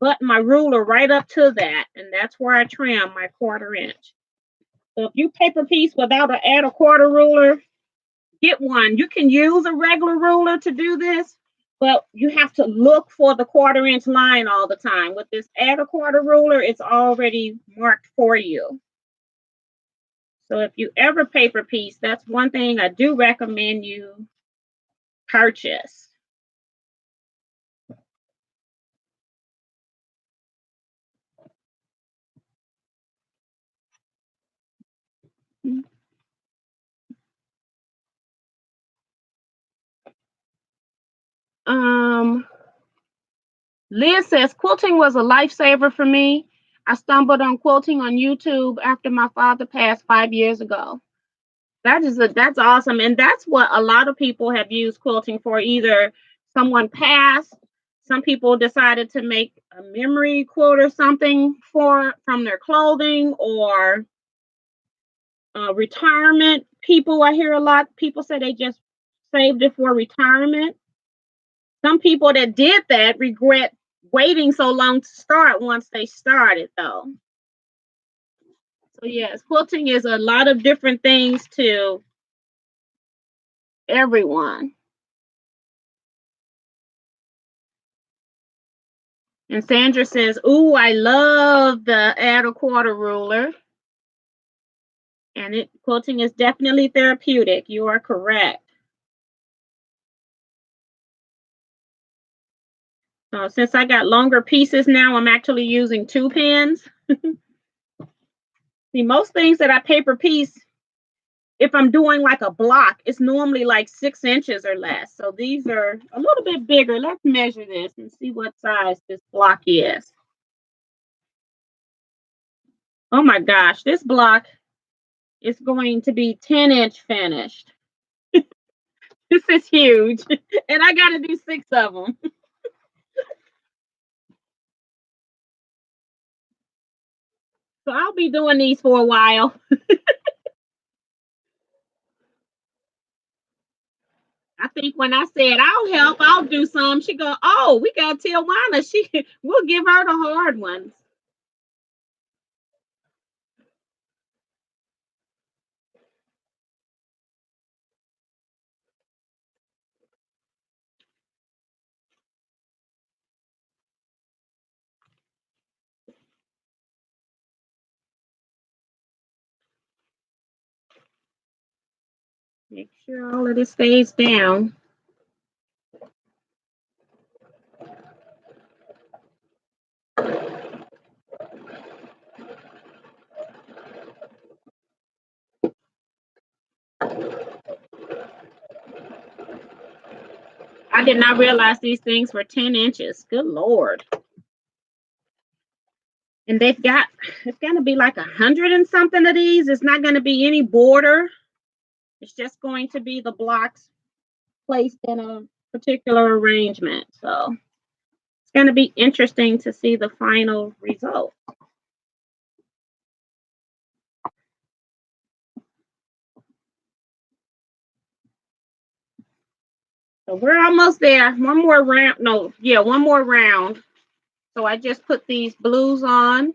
button my ruler right up to that. And that's where I trim my 1/4 inch. So if you paper piece without an add a quarter ruler, get one. You can use a regular ruler to do this, but you have to look for the 1/4 inch line all the time. With this add a quarter ruler, it's already marked for you. So if you ever paper piece, that's one thing I do recommend you purchase. Liz says quilting was a lifesaver for me. I stumbled on quilting on YouTube after my father passed 5 years ago. That's awesome, and that's what a lot of people have used quilting for. Either someone passed, some people decided to make a memory quilt or something from their clothing, or retirement people. I hear a lot of people say they just saved it for retirement. Some people that did that regret waiting so long to start once they started, though. So yes, quilting is a lot of different things to everyone. And Sandra says, ooh, I love the add a quarter ruler. And quilting is definitely therapeutic. You are correct. So since I got longer pieces now, I'm actually using 2 pins. See, most things that I paper piece, if I'm doing like a block, it's normally like 6 inches or less. So these are a little bit bigger. Let's measure this and see what size this block is. Oh my gosh, this block is going to be 10-inch finished. This is huge. And I got to do 6 of them. So I'll be doing these for a while. I think when I said I'll help, I'll do some. She go, oh, we got Teajuana. We'll give her the hard ones. Make sure all of this stays down. I did not realize these things were 10 inches. Good Lord. And it's going to be like 100 and something of these. It's not going to be any border. It's just going to be the blocks placed in a particular arrangement. So it's going to be interesting to see the final result. So we're almost there. One more round. No, yeah, one more round. So I just put these blues on.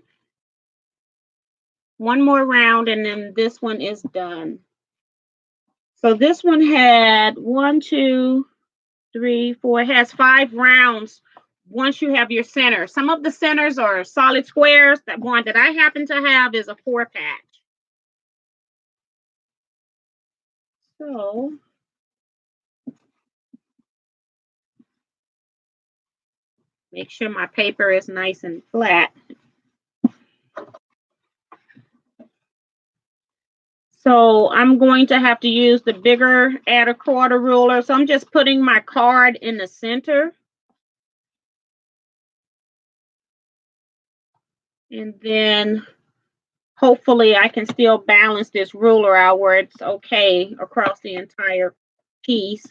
One more round, and then this one is done. So this one had 1, 2, 3, 4. It has 5 rounds once you have your center. Some of the centers are solid squares. That one that I happen to have is a 4-patch. So make sure my paper is nice and flat. So I'm going to have to use the bigger add a quarter ruler. So I'm just putting my card in the center. And then hopefully I can still balance this ruler out where it's okay across the entire piece.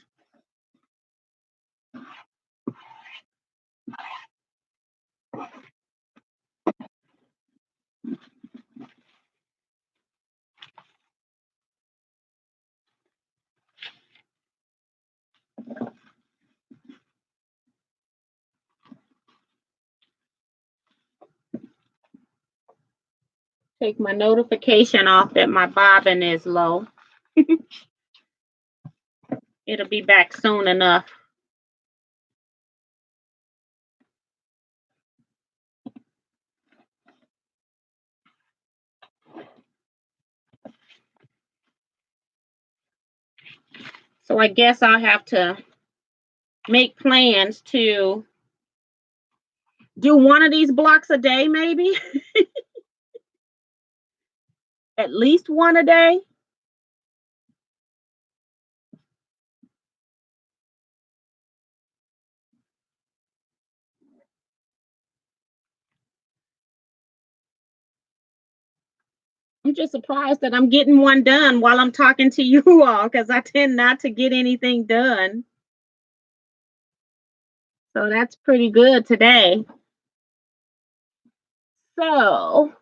Take my notification off that my bobbin is low. It'll be back soon enough. So I guess I'll have to make plans to do one of these blocks a day, maybe. At least one a day. I'm just surprised that I'm getting one done while I'm talking to you all, because I tend not to get anything done. So that's pretty good today. So,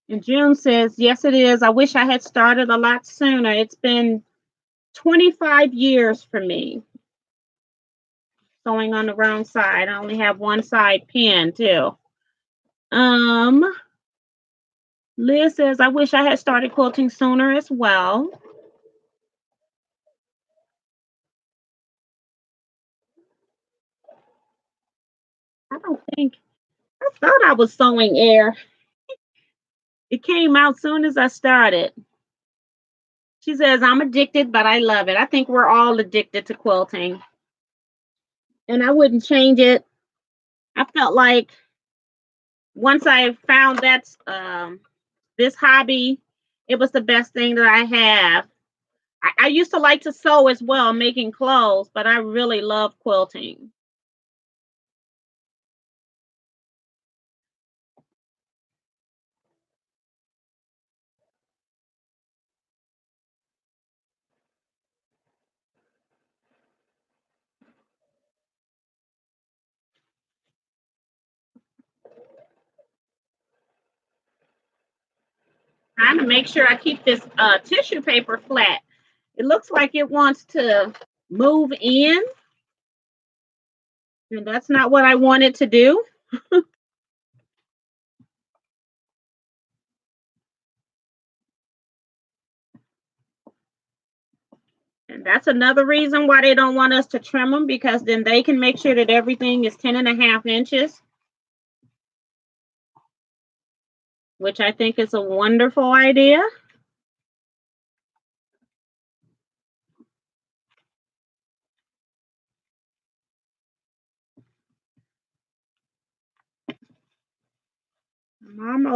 and June says, yes, it is. I wish I had started a lot sooner. It's been 25 years for me. Sewing on the wrong side. I only have one side pinned too. Liz says, I wish I had started quilting sooner as well. I don't think, I thought I was sewing air. It came out soon as I started. She says, I'm addicted, but I love it. I think we're all addicted to quilting. And I wouldn't change it. I felt like once I found that this hobby, it was the best thing that I have. I used to like to sew as well, making clothes, but I really love quilting. Trying to make sure I keep this tissue paper flat. It looks like it wants to move in, and that's not what I want it to do. And that's another reason why they don't want us to trim them, because then they can make sure that everything is 10.5 inches, which I think is a wonderful idea.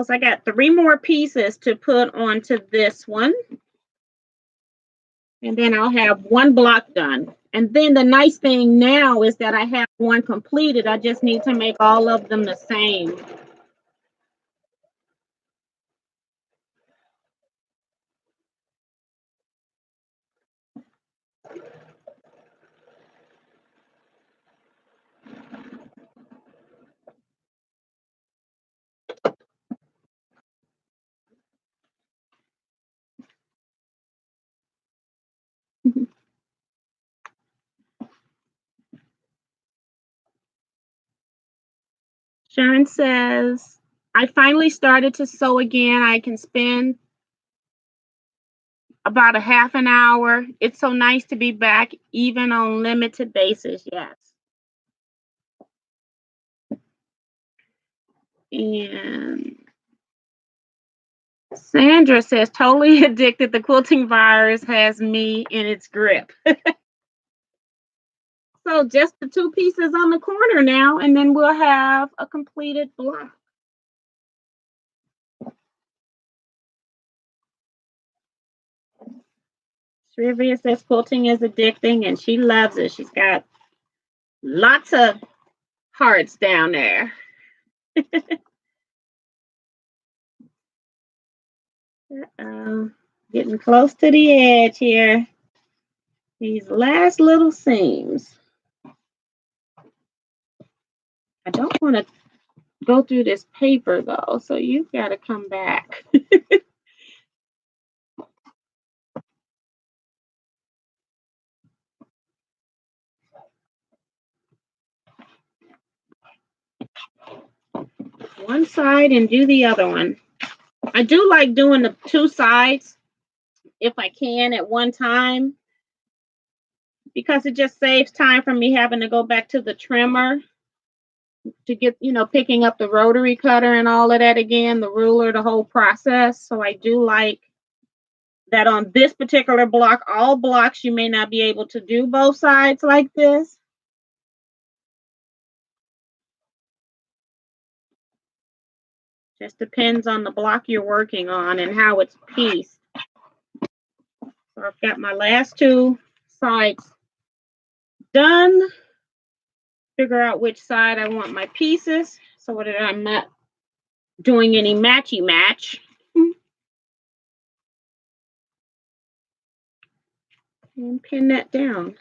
I got 3 more pieces to put onto this one. And then I'll have one block done. And then the nice thing now is that I have one completed. I just need to make all of them the same. Sharon says, I finally started to sew again. I can spend about a half an hour. It's so nice to be back, even on limited basis. Yes. And Sandra says, totally addicted. The quilting virus has me in its grip. So just the 2 pieces on the corner now, and then we'll have a completed block. Shrivia says quilting is addicting and she loves it. She's got lots of hearts down there. Getting close to the edge here. These last little seams. I don't want to go through this paper though, so you've got to come back. One side and do the other one. I do like doing the 2 sides if I can at one time, because it just saves time from me having to go back to the trimmer to get, picking up the rotary cutter and all of that again, the ruler, the whole process. So I do like that on this particular block. All blocks, you may not be able to do both sides like this. Just depends on the block you're working on and how it's pieced. So I've got my last 2 sides done. Figure out which side I want my pieces so that I'm not doing any matchy match. And pin that down.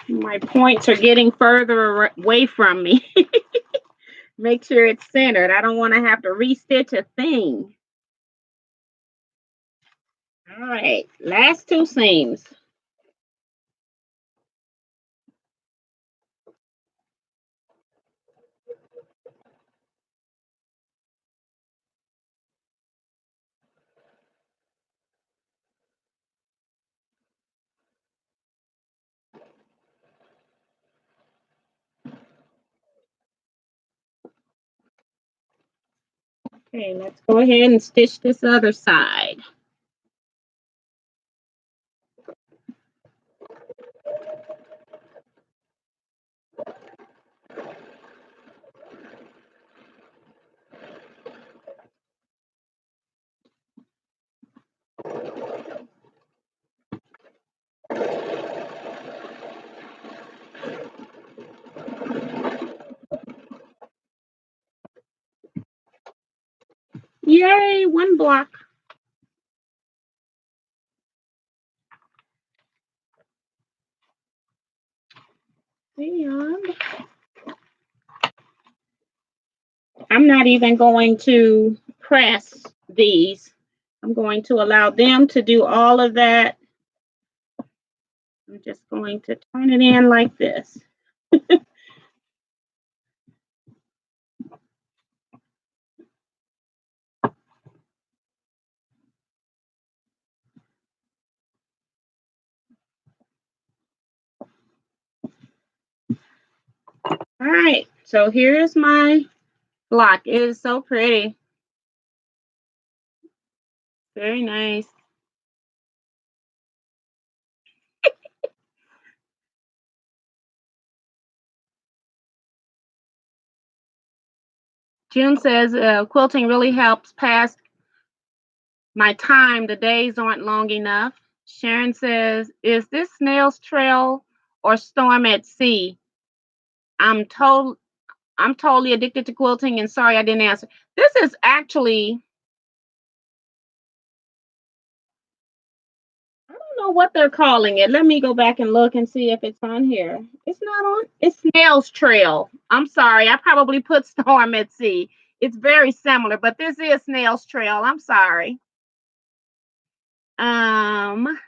My points are getting further away from me. Make sure it's centered. I don't want to have to restitch a thing. All right, last 2 seams. Okay, let's go ahead and stitch this other side. Yay, one block. And I'm not even going to press these. I'm going to allow them to do all of that. I'm just going to turn it in like this. All right, so here's my block. It is so pretty. Very nice. June says quilting really helps pass my time. The days aren't long enough. Sharon says, is this Snail's Trail or Storm at Sea? I'm told I'm totally addicted to quilting and sorry I didn't answer. This is actually, I don't know what they're calling it. Let me go back and look and see if it's on here. It's not on. It's Snail's Trail. I'm sorry. I probably put Storm at Sea. It's very similar, but this is Snail's Trail. I'm sorry. Um,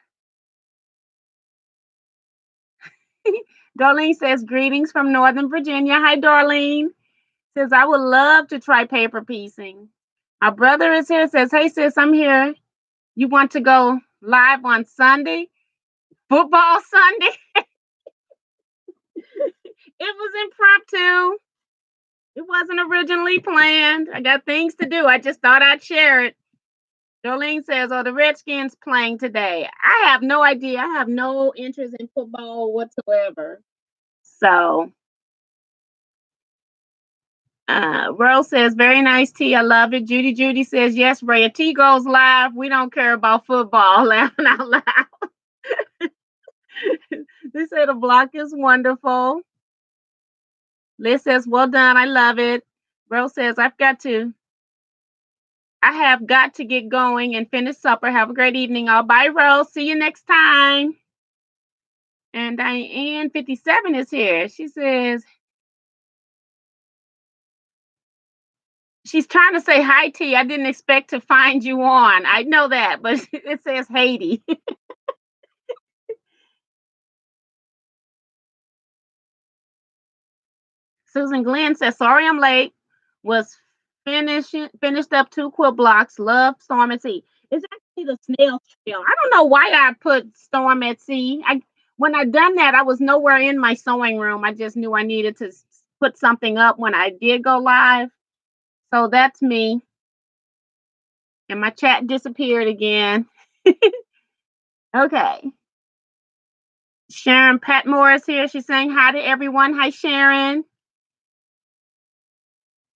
Darlene says, greetings from Northern Virginia. Hi, Darlene. Says, I would love to try paper piecing. My brother is here. Says, hey, sis, I'm here. You want to go live on Sunday? Football Sunday? It was impromptu. It wasn't originally planned. I got things to do. I just thought I'd share it. Jolene says, oh, the Redskins playing today. I have no idea. I have no interest in football whatsoever. So, Rose says, very nice tea. I love it. Judy says, yes, Ray. A tea goes live. We don't care about football. Laughing out loud. They say the block is wonderful. Liz says, well done. I love it. Rose says, I have got to get going and finish supper. Have a great evening. All bye, Rose. See you next time. And Diane 57 is here. She says, she's trying to say hi to you. I didn't expect to find you on. I know that, but it says Haiti. Susan Glenn says, sorry I'm late. Was finished up 2 quilt blocks. Love Storm at Sea. It's actually the Snail Trail. I don't know why I put Storm at Sea. When I done that, I was nowhere in my sewing room. I just knew I needed to put something up when I did go live. So that's me. And my chat disappeared again. Okay. Sharon Patmore is here. She's saying hi to everyone. Hi, Sharon.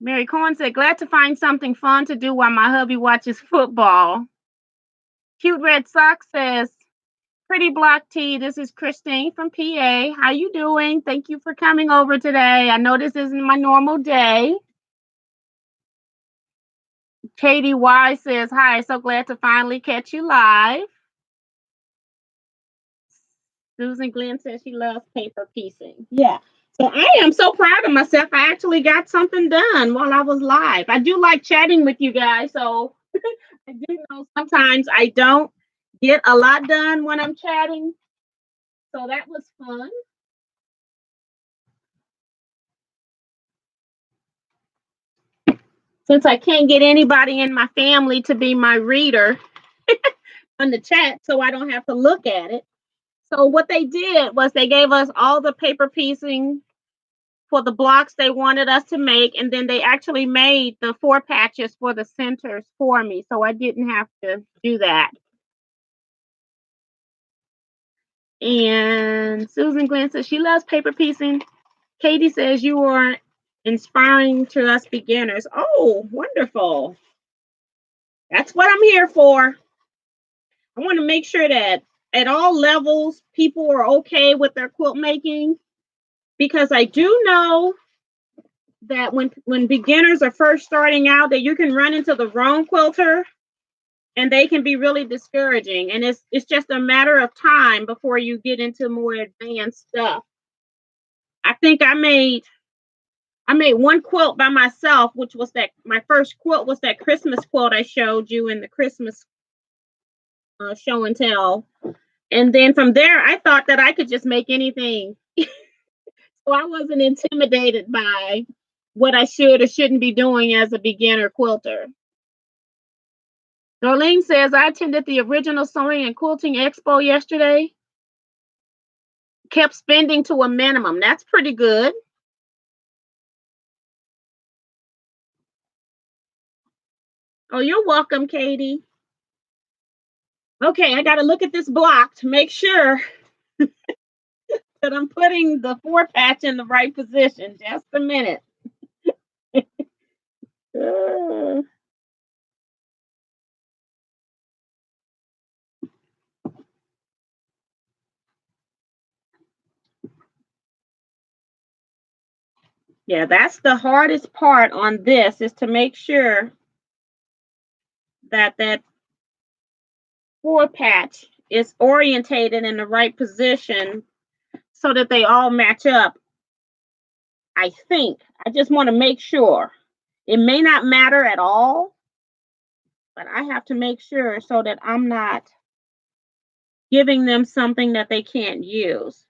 Mary Cohen said, glad to find something fun to do while my hubby watches football. Cute Red Sox says, pretty block tea. This is Christine from PA. How you doing? Thank you for coming over today. I know this isn't my normal day. Katie Y says, hi, so glad to finally catch you live. Susan Glenn says she loves paper piecing. Yeah. So I am so proud of myself. I actually got something done while I was live. I do like chatting with you guys. So I do know sometimes I don't get a lot done when I'm chatting. So that was fun. Since I can't get anybody in my family to be my reader on the chat, so I don't have to look at it. So what they did was they gave us all the paper piecing for the blocks they wanted us to make, and then they actually made the 4 patches for the centers for me, so I didn't have to do that. And Susan Glenn says she loves paper piecing. Katie says you are inspiring to us beginners. Oh, wonderful. That's what I'm here for. I want to make sure that at all levels, people are okay with their quilt making, because I do know that when beginners are first starting out, that you can run into the wrong quilter and they can be really discouraging. And it's just a matter of time before you get into more advanced stuff. I think I made one quilt by myself, which was that my first quilt was that Christmas quilt I showed you in the Christmas show and tell. And then from there, I thought that I could just make anything. So I wasn't intimidated by what I should or shouldn't be doing as a beginner quilter. Darlene says, I attended the original sewing and quilting expo yesterday. Kept spending to a minimum. That's pretty good. Oh, you're welcome, Katie. Okay, I got to look at this block to make sure that I'm putting the 4 patch in the right position. Just a minute. Yeah, that's the hardest part on this, is to make sure that that 4 patch is orientated in the right position so that they all match up. I think I just want to make sure. It may not matter at all, but I have to make sure so that I'm not giving them something that they can't use.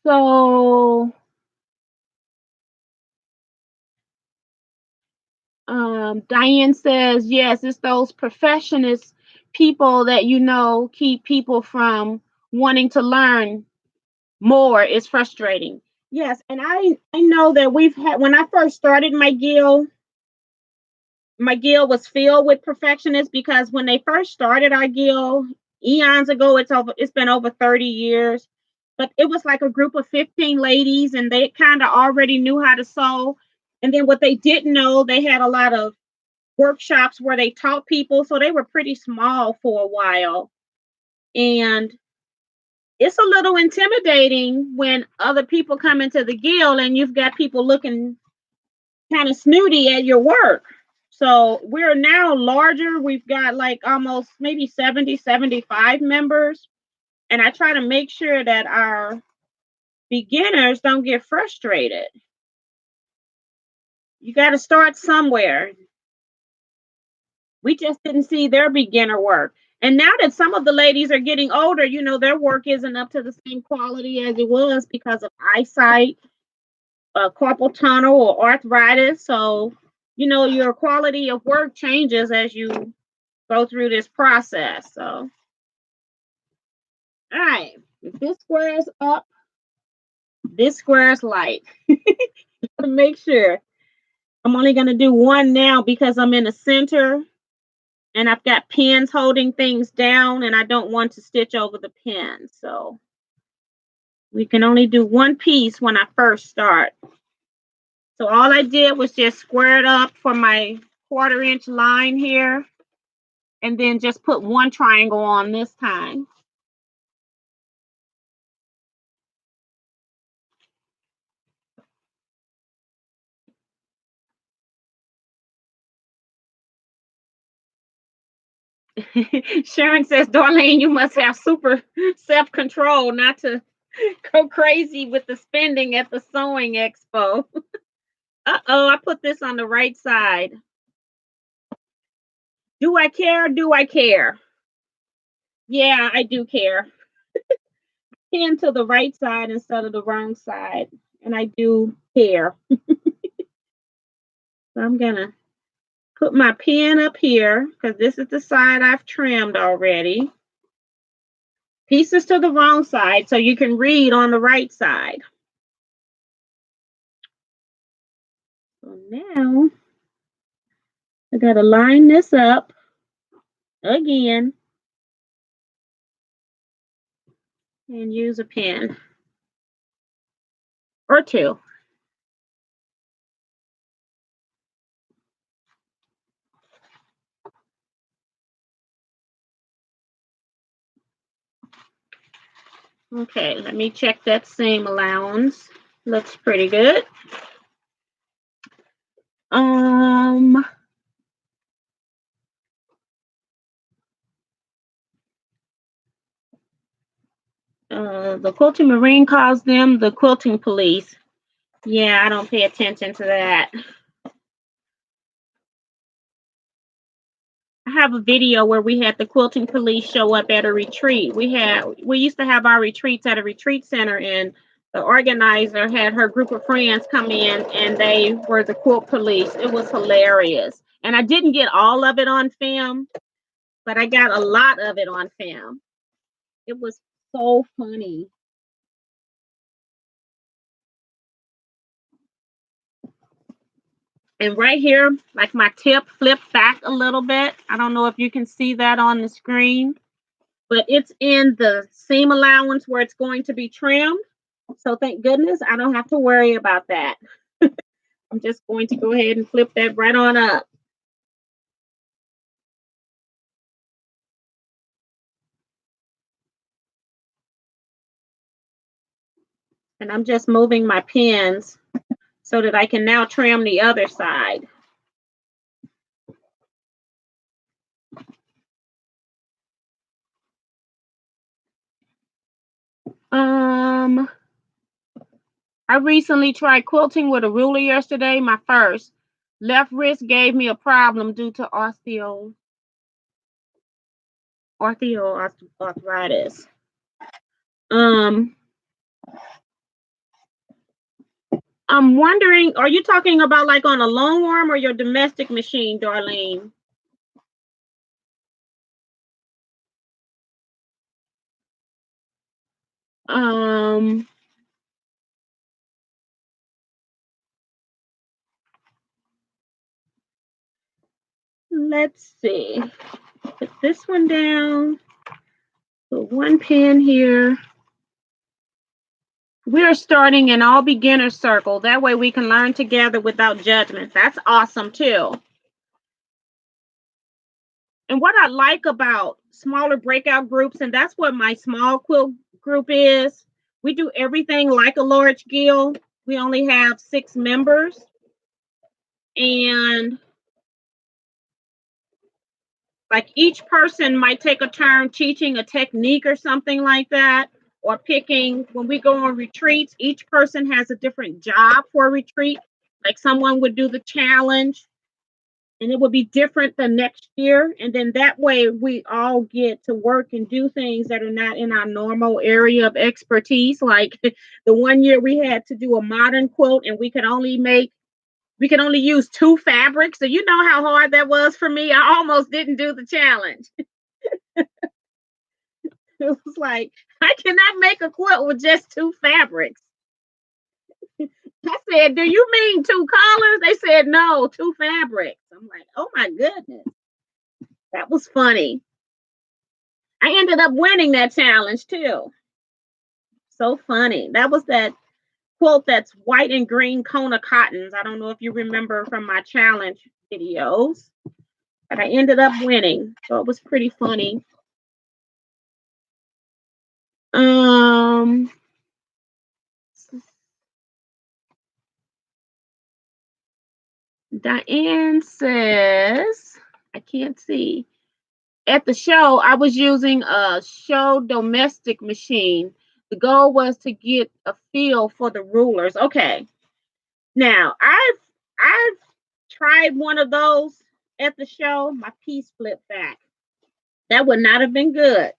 So Diane says, yes, it's those perfectionist people that keep people from wanting to learn more. Is frustrating. Yes, and I know that we've had, when I first started my guild was filled with perfectionists, because when they first started our guild eons ago, it's been over 30 years, but it was like a group of 15 ladies, and they kind of already knew how to sew. And then what they didn't know, they had a lot of workshops where they taught people, so they were pretty small for a while. And it's a little intimidating when other people come into the guild and you've got people looking kind of snooty at your work. So we're now larger. We've got like almost maybe 70, 75 members. And I try to make sure that our beginners don't get frustrated. You got to start somewhere. We just didn't see their beginner work. And now that some of the ladies are getting older, their work isn't up to the same quality as it was because of eyesight, carpal tunnel, or arthritis. So, your quality of work changes as you go through this process. So, all right, if this square is up, this square is light. To make sure, I'm only going to do one now because I'm in the center and I've got pins holding things down, and I don't want to stitch over the pins. So we can only do one piece when I first start. So all I did was just square it up for my 1/4 inch line here, and then just put one triangle on this time. Sharon says, Darlene, you must have super self-control not to go crazy with the spending at the sewing expo. Uh-oh, I put this on the right side. Do I care? Do I care? Yeah, I do care. Pin to the right side instead of the wrong side. And I do care. So I'm going to put my pin up here because this is the side I've trimmed already. pieces to the wrong side so you can read on the right side. So now I got to line this up again and use a pen or two. Okay, let me check that seam allowance. Looks pretty good. The Quilting Marine calls them the quilting police. Yeah, I don't pay attention to that. I have a video where we had the quilting police show up at a retreat. We used to have our retreats at a retreat center, and the organizer had her group of friends come in and they were the quilt police. It was hilarious. And I didn't get all of it on film, but I got a lot of it on film. It was so funny. And right here, like my tip flipped back a little bit. I don't know if you can see that on the screen, but it's in the seam allowance where it's going to be trimmed. So thank goodness I don't have to worry about that. I'm just going to go ahead and flip that right on up. And I'm just moving my pins so that I can now trim the other side. I recently tried quilting with a ruler yesterday, my first. Left wrist gave me a problem due to osteoarthritis. I'm wondering, are you talking about like on a long arm or your domestic machine, Darlene? Let's see. Put this one down. Put one pin here. We're starting an all beginner circle. That way we can learn together without judgment. That's awesome too. And what I like about smaller breakout groups, and that's what my small quilt group is, we do everything like a large guild. We only have 6 members. And like each person might take a turn teaching a technique or something like that, or picking, when we go on retreats, each person has a different job for a retreat. Like someone would do the challenge and it would be different the next year. And then that way we all get to work and do things that are not in our normal area of expertise. Like the one year we had to do a modern quilt and we could only use 2 fabrics. So you know how hard that was for me. I almost didn't do the challenge. It was like, I cannot make a quilt with just 2 fabrics. I said, do you mean 2 colors? They said, no, 2 fabrics. I'm like, oh my goodness. That was funny. I ended up winning that challenge too. So funny. That was that quilt that's white and green Kona cottons. I don't know if you remember from my challenge videos, but I ended up winning. So it was pretty funny. Diane says, I can't see. At the show, I was using a show domestic machine. The goal was to get a feel for the rulers. Okay. Now, I've tried one of those at the show. My piece flipped back. That would not have been good.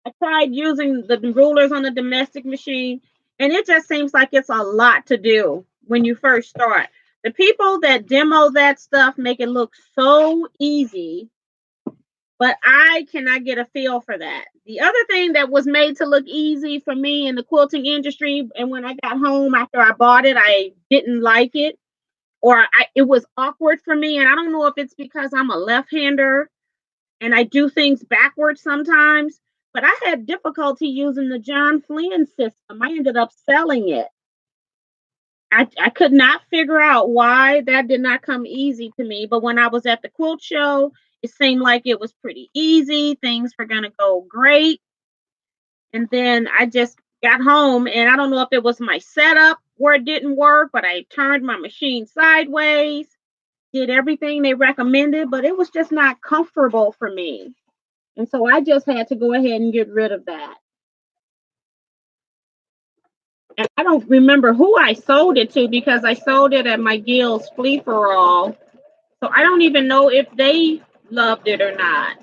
I tried using the rulers on the domestic machine, and it just seems like it's a lot to do when you first start. The people that demo that stuff make it look so easy, but I cannot get a feel for that. The other thing that was made to look easy for me in the quilting industry, and when I got home after I bought it, I didn't like it, it was awkward for me. And I don't know if it's because I'm a left-hander and I do things backwards sometimes, but I had difficulty using the John Flynn system. I ended up selling it. I could not figure out why that did not come easy to me. But when I was at the quilt show, it seemed like it was pretty easy. Things were going to go great. And then I just got home, and I don't know if it was my setup where it didn't work, but I turned my machine sideways, did everything they recommended, but it was just not comfortable for me. And so I just had to go ahead and get rid of that. And I don't remember who I sold it to because I sold it at my Gills Flea for All. So I don't even know if they loved it or not.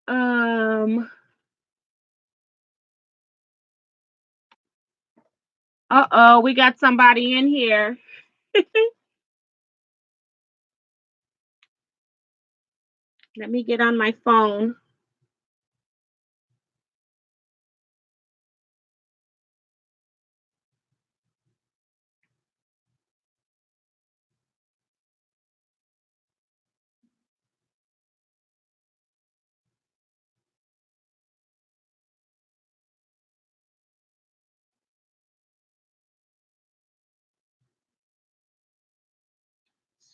Um, uh-oh, we got somebody in here. Let me get on my phone.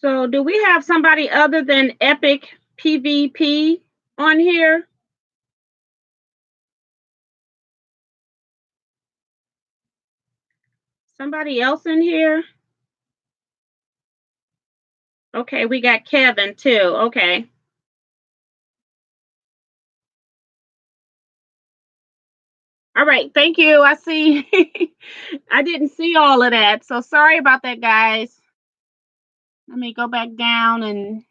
So do we have somebody other than Epic PvP on here? Somebody else in here? Okay, we got Kevin too. Okay. All right, thank you. I see. I didn't see all of that. So sorry about that, guys. Let me go back down and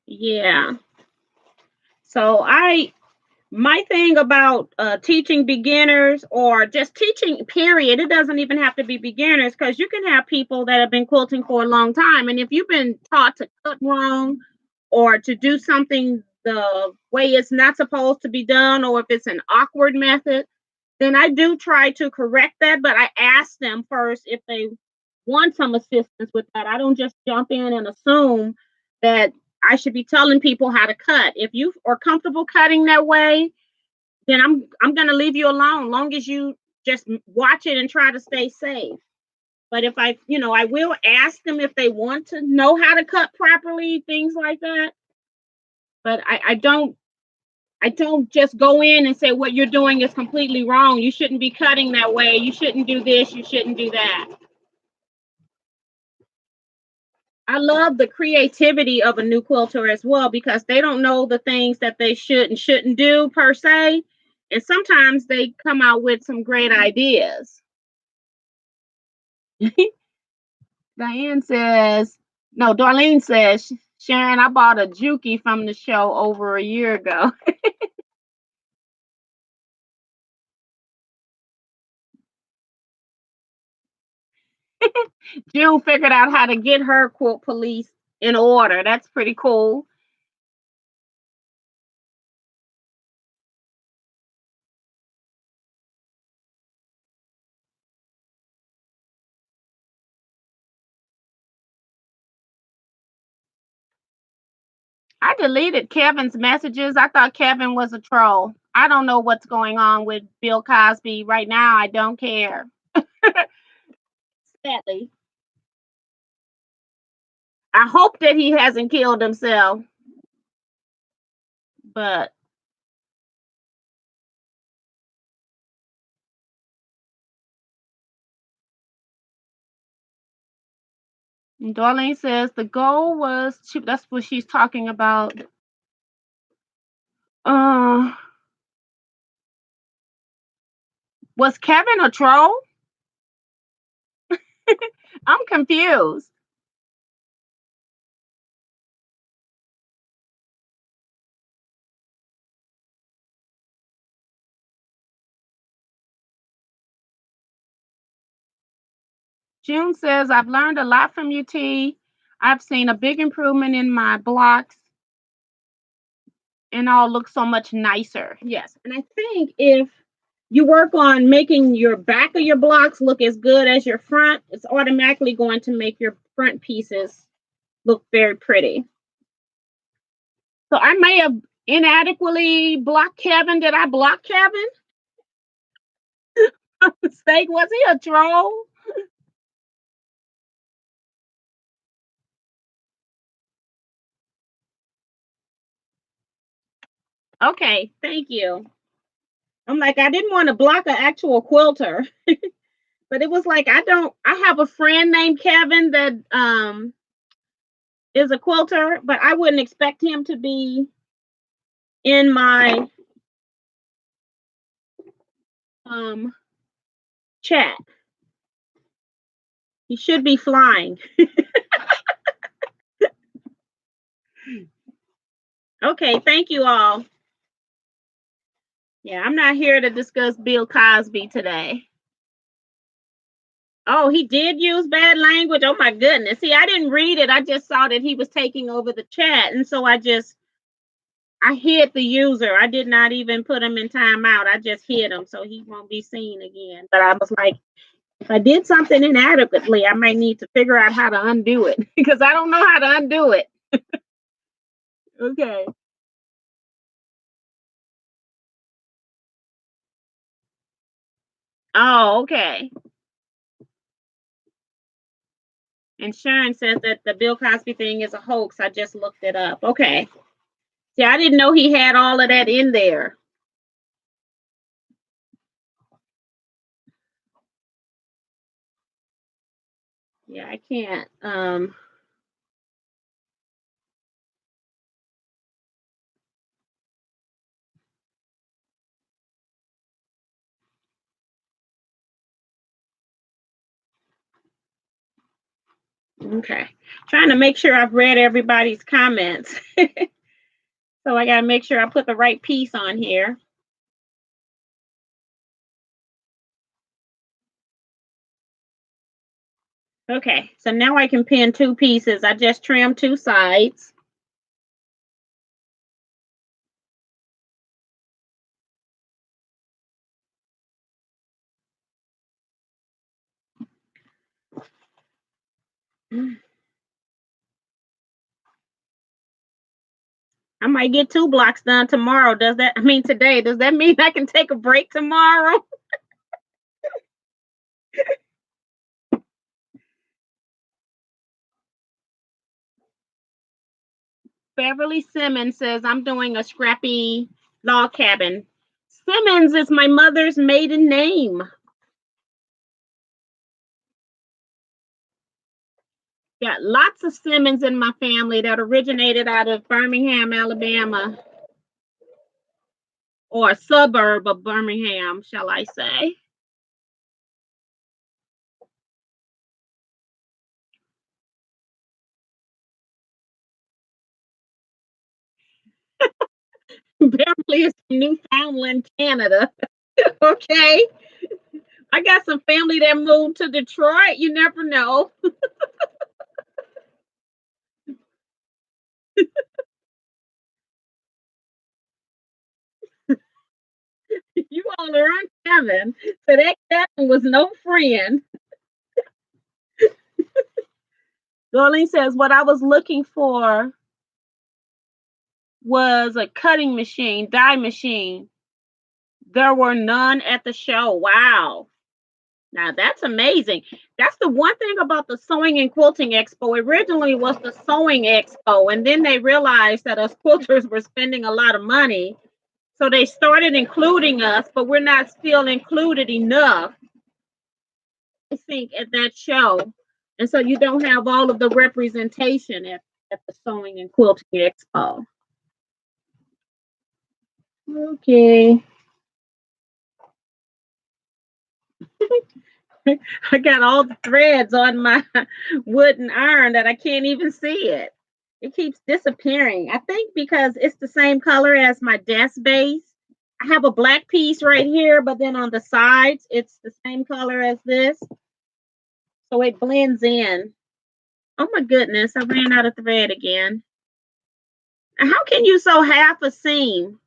yeah. So my thing about teaching beginners or just teaching period, it doesn't even have to be beginners because you can have people that have been quilting for a long time, and if you've been taught to cut wrong or to do something the way it's not supposed to be done, or if it's an awkward method, then I do try to correct that, but I ask them first if they want some assistance with that. I don't just jump in and assume that I should be telling people how to cut. If you are comfortable cutting that way, then I'm going to leave you alone long as you just watch it and try to stay safe. But if I will ask them if they want to know how to cut properly, things like that. But I don't just go in and say what you're doing is completely wrong. You shouldn't be cutting that way. You shouldn't do this. You shouldn't do that. I love the creativity of a new quilter as well because they don't know the things that they should and shouldn't do per se. And sometimes they come out with some great ideas. Diane says, no, Darlene says, Sharon, I bought a Juki from the show over a year ago. June figured out how to get her quilt police in order. That's pretty cool. I deleted Kevin's messages. I thought Kevin was a troll. I don't know what's going on with Bill Cosby right now. I don't care. Sadly, I hope that he hasn't killed himself. But Darlene says the goal was to, that's what she's talking about. Uh, was Kevin a troll? I'm confused. June says, I've learned a lot from you, T. I've seen a big improvement in my blocks and all look so much nicer. Yes. And I think if you work on making your back of your blocks look as good as your front, it's automatically going to make your front pieces look very pretty. So I may have inadequately blocked Kevin. Did I block Kevin? Mistake. Was he a troll? Okay, thank you. I'm like, I didn't want to block an actual quilter, but it was like I have a friend named Kevin that is a quilter, but I wouldn't expect him to be in my um chat. He should be flying. Okay, thank you all. Yeah, I'm not here to discuss Bill Cosby today. Oh, he did use bad language. Oh my goodness. See, I didn't read it. I just saw that he was taking over the chat. And so I hid the user. I did not even put him in timeout. I just hid him so he won't be seen again. But I was like, if I did something inadequately, I might need to figure out how to undo it because I don't know how to undo it. Okay. Oh, okay. And Sharon says that the Bill Cosby thing is a hoax. I just looked it up. Okay. See, I didn't know he had all of that in there. Yeah, I can't. Okay. Trying to make sure I've read everybody's comments. So I got to make sure I put the right piece on here. Okay. So now I can pin two pieces. I just trimmed two sides. I might get two blocks done tomorrow. Today? Does that mean I can take a break tomorrow? Beverly Simmons says, I'm doing a scrappy log cabin. Simmons is my mother's maiden name. Got lots of Simmons in my family that originated out of Birmingham, Alabama, or a suburb of Birmingham, shall I say. Beverly is from Newfoundland, Canada. Okay. I got some family that moved to Detroit. You never know. You all are on Kevin. So that Kevin was no friend. Darlene says, what I was looking for was a cutting machine, dye machine. There were none at the show. Wow. Now that's amazing. That's the one thing about the Sewing and Quilting Expo. Originally it was the Sewing Expo, and then they realized that us quilters were spending a lot of money. So they started including us, but we're not still included enough, I think, at that show. And so you don't have all of the representation at the Sewing and Quilting Expo. Okay. I got all the threads on my wooden iron that I can't even see it. It keeps disappearing. I think because it's the same color as my desk base. I have a black piece right here, but then on the sides, it's the same color as this. So it blends in. Oh my goodness, I ran out of thread again. And how can you sew half a seam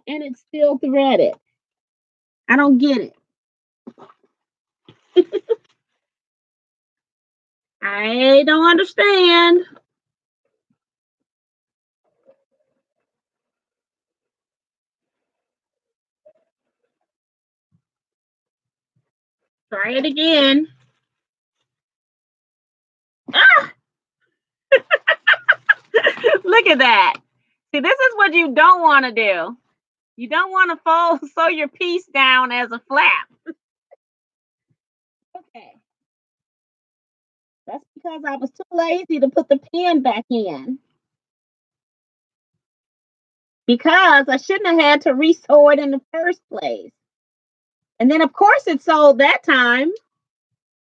and it's still threaded? I don't get it. I don't understand. Try it again. Ah! Look at that. See, this is what you don't want to do. You don't want to sew your piece down as a flap. Okay. That's because I was too lazy to put the pin back in. Because I shouldn't have had to re-sew it in the first place. And then, of course, it sold that time.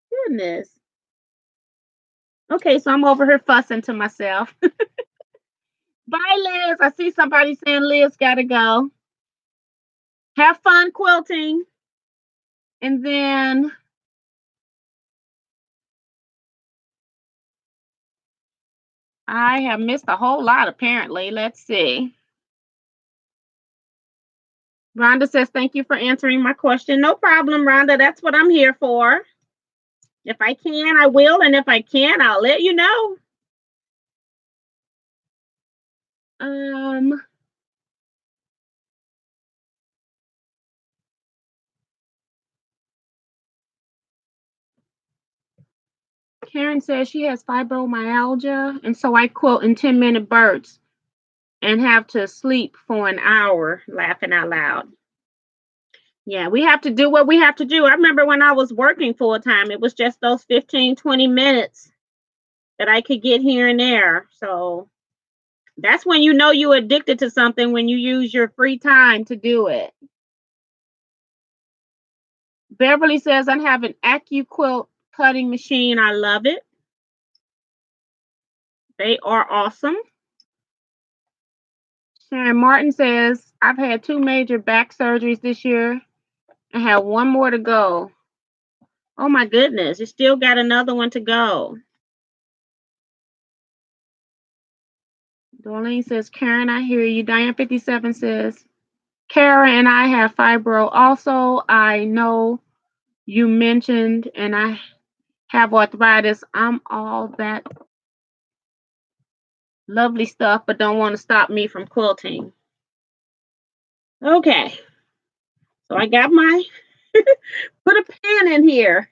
Goodness. Okay, so I'm over here fussing to myself. Bye, Liz. I see somebody saying Liz gotta go. Have fun quilting. And then I have missed a whole lot, apparently. Let's see. Rhonda says, thank you for answering my question. No problem, Rhonda. That's what I'm here for. If I can, I will. And if I can't, I'll let you know. Karen says she has fibromyalgia, and so I quilt in 10-minute bursts and have to sleep for an hour, laughing out loud. Yeah, we have to do what we have to do. I remember when I was working full time, it was just those 15, 20 minutes that I could get here and there. So that's when you know you're addicted to something, when you use your free time to do it. Beverly says, I have an AccuQuilt cutting machine. I love it. They are awesome. Sharon Martin says, I've had 2 major back surgeries this year and have 1 more to go. Oh my goodness, you still got another one to go. Dorleen says, Karen, I hear you. Diane 57 says, Kara and I have fibro also. I know you mentioned, and I have arthritis. I'm all that lovely stuff, but don't want to stop me from quilting. Okay. So I got my, put a pen in here.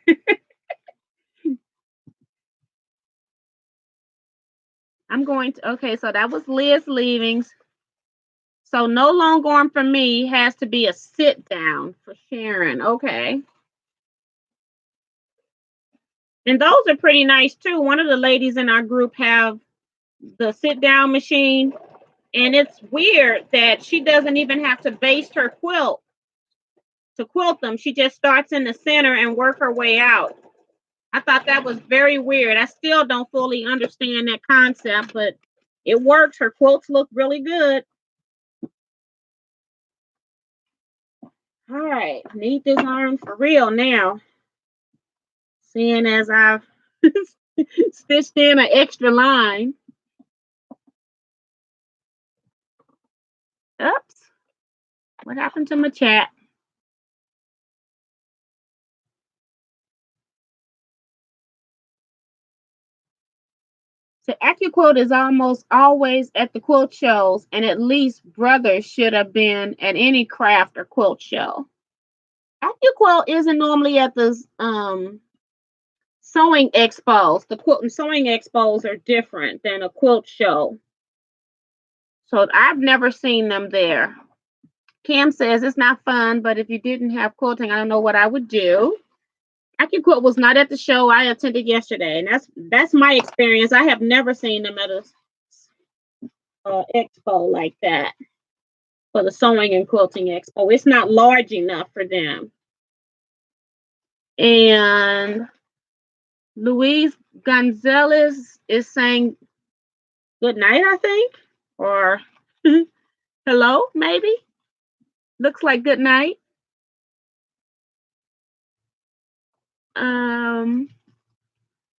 I'm going to, okay, so that was Liz leavings. So no long arm for me has to be a sit down for Sharon. Okay. And those are pretty nice too. One of the ladies in our group have the sit down machine. And it's weird that she doesn't even have to baste her quilt to quilt them. She just starts in the center and work her way out. I thought that was very weird. I still don't fully understand that concept, but it works. Her quilts look really good. All right, need this iron for real now. Seeing as I've stitched in an extra line. Oops. What happened to my chat? So AccuQuilt is almost always at the quilt shows, and at least brothers should have been at any craft or quilt show. AccuQuilt isn't normally at the sewing expos. The quilt and sewing expos are different than a quilt show. So I've never seen them there. Cam says it's not fun, but if you didn't have quilting, I don't know what I would do. AccuQuilt was not at the show I attended yesterday, and that's my experience. I have never seen them at a expo like that for the sewing and quilting expo. It's not large enough for them. And Luis Gonzalez is saying good night, I think, or hello, maybe. Looks like good night. Um,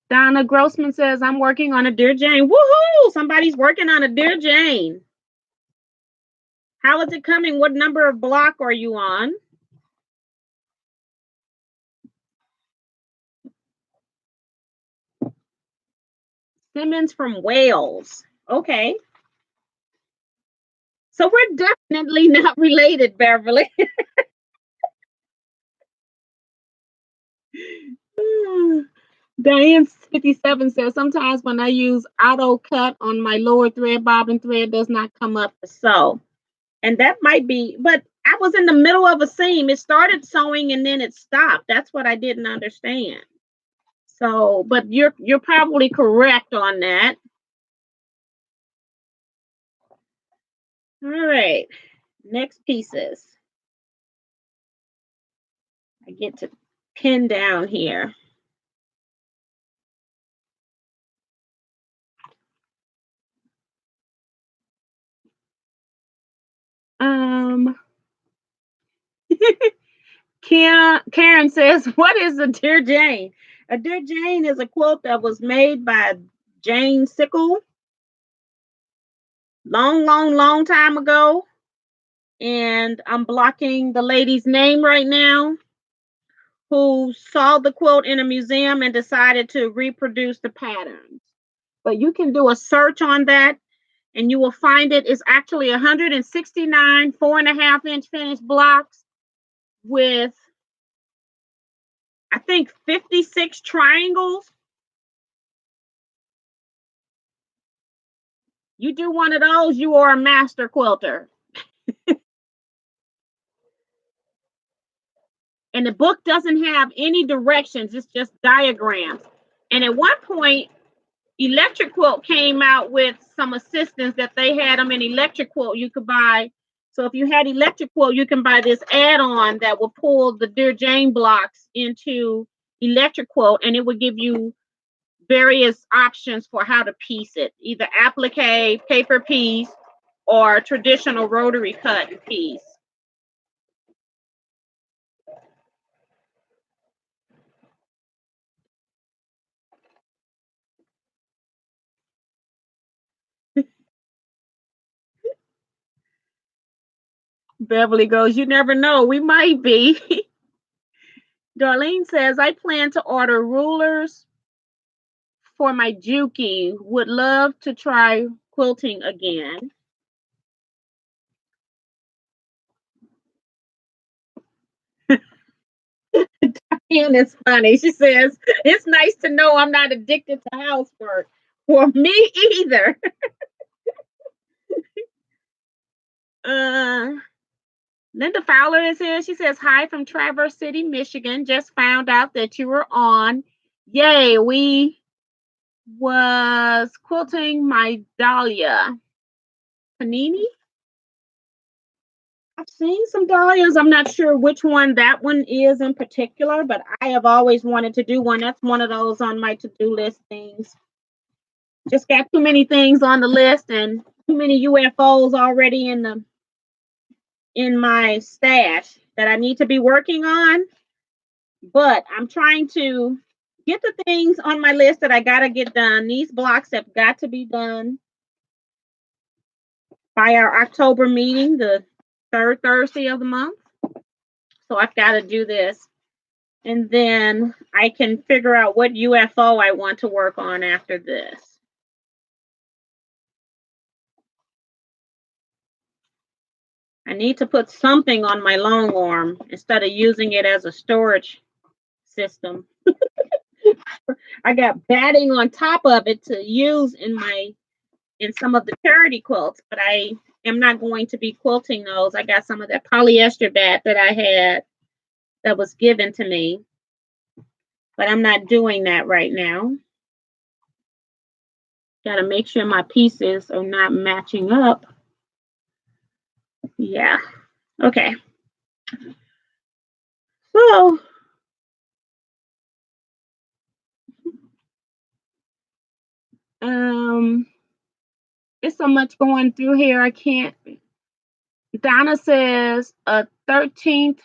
Donna Grossman says, I'm working on a Dear Jane. Woohoo! Somebody's working on a Dear Jane. How is it coming? What number of block are you on? Simmons from Wales. Okay. So we're definitely not related, Beverly. Diane 57 says, sometimes when I use auto cut on my lower thread, bobbin thread does not come up to sew. And that might be, but I was in the middle of a seam. It started sewing and then it stopped. That's what I didn't understand. So, but you're probably correct on that. All right. Next pieces. I get to pin down here. Karen says, what is a Dear Jane? A Dear Jane is a quilt that was made by Jane Sickle long time ago. And I'm blocking the lady's name right now who saw the quilt in a museum and decided to reproduce the patterns. But you can do a search on that and you will find it is actually 169 4.5-inch finished blocks with, I think, 56 triangles. You do one of those, you are a master quilter. And the book doesn't have any directions, it's just diagrams. And at one point, Electric Quilt came out with some assistance that they had them in Electric Quilt you could buy. So if you had Electric Quilt, you can buy this add-on that will pull the Dear Jane blocks into Electric Quilt, and it would give you various options for how to piece it, either applique, paper piece, or traditional rotary cut and piece. Beverly goes, you never know, we might be. Darlene says, I plan to order rulers for my Juki. Would love to try quilting again. And it's funny. She says, it's nice to know I'm not addicted to housework. For me either. uh, Linda Fowler is here. She says, hi from Traverse City, Michigan. Just found out that you were on. Yay, we was quilting my Dahlia. Panini? I've seen some dahlias. I'm not sure which one that one is in particular, but I have always wanted to do one. That's one of those on my to-do list things. Just got too many things on the list and too many UFOs already in my stash that I need to be working on. But I'm trying to get the things on my list that I gotta get done. These blocks have got to be done by our October meeting, the third Thursday of the month. So I've got to do this. And then I can figure out what UFO I want to work on after this. I need to put something on my long arm instead of using it as a storage system. I got batting on top of it to use in some of the charity quilts, but I am not going to be quilting those. I got some of that polyester bat that I had that was given to me, but I'm not doing that right now. Got to make sure my pieces are not matching up. Yeah. Okay. So It's so much going through here. I can't. Donna says a 13th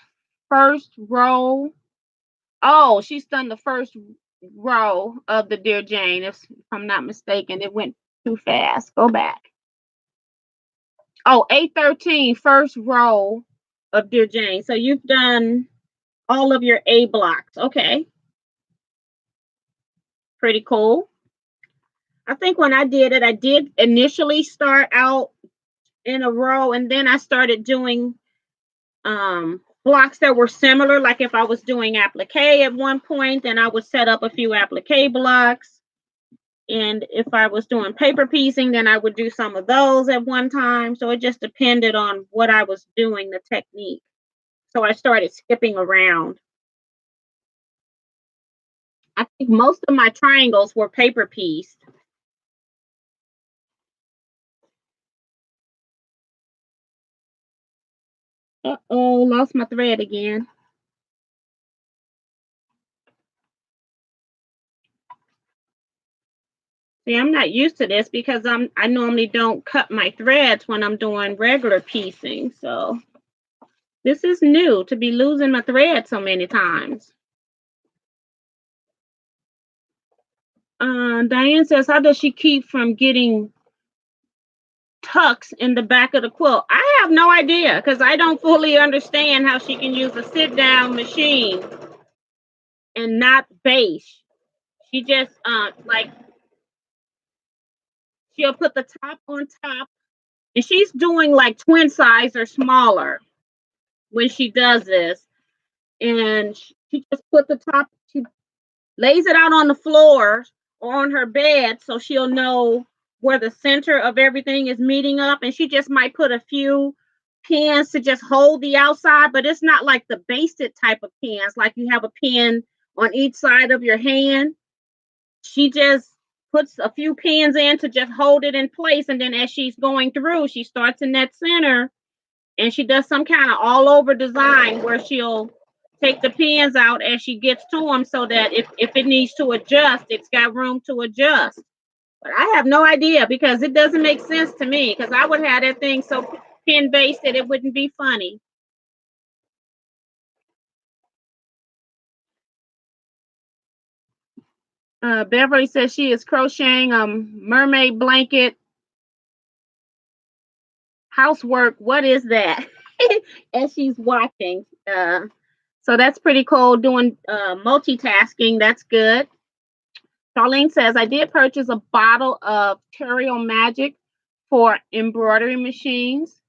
first row. Oh, she's done the first row of the Dear Jane, if I'm not mistaken. It went too fast. Go back. Oh, 813, first row of Dear Jane. So you've done all of your A blocks. Okay. Pretty cool. I think when I did it, I did initially start out in a row, and then I started doing blocks that were similar. Like if I was doing applique at one point, then I would set up a few applique blocks. And if I was doing paper piecing, then I would do some of those at one time. So it just depended on what I was doing, the technique. So I started skipping around. I think most of my triangles were paper pieced. Uh-oh, lost my thread again. See, I'm not used to this because I normally don't cut my threads when I'm doing regular piecing. So this is new to be losing my thread so many times. Diane says, how does she keep from getting tucks in the back of the quilt? I have no idea because I don't fully understand how she can use a sit down machine and not base. She just like she'll put the top on top, and she's doing like twin size or smaller when she does this. And she just put the top, she lays it out on the floor or on her bed so she'll know where the center of everything is meeting up. And she just might put a few pins to just hold the outside, but it's not like the basted type of pins, like you have a pin on each side of your hand. She just puts a few pins in to just hold it in place. And then as she's going through, she starts in that center and she does some kind of all over design where she'll take the pins out as she gets to them so that if it needs to adjust, it's got room to adjust. But I have no idea because it doesn't make sense to me because I would have that thing so pin based that it wouldn't be funny. Beverly says she is crocheting a mermaid blanket housework. What is that? As she's watching. So that's pretty cool. Doing multitasking. That's good. Charlene says, I did purchase a bottle of Terrio Magic for embroidery machines.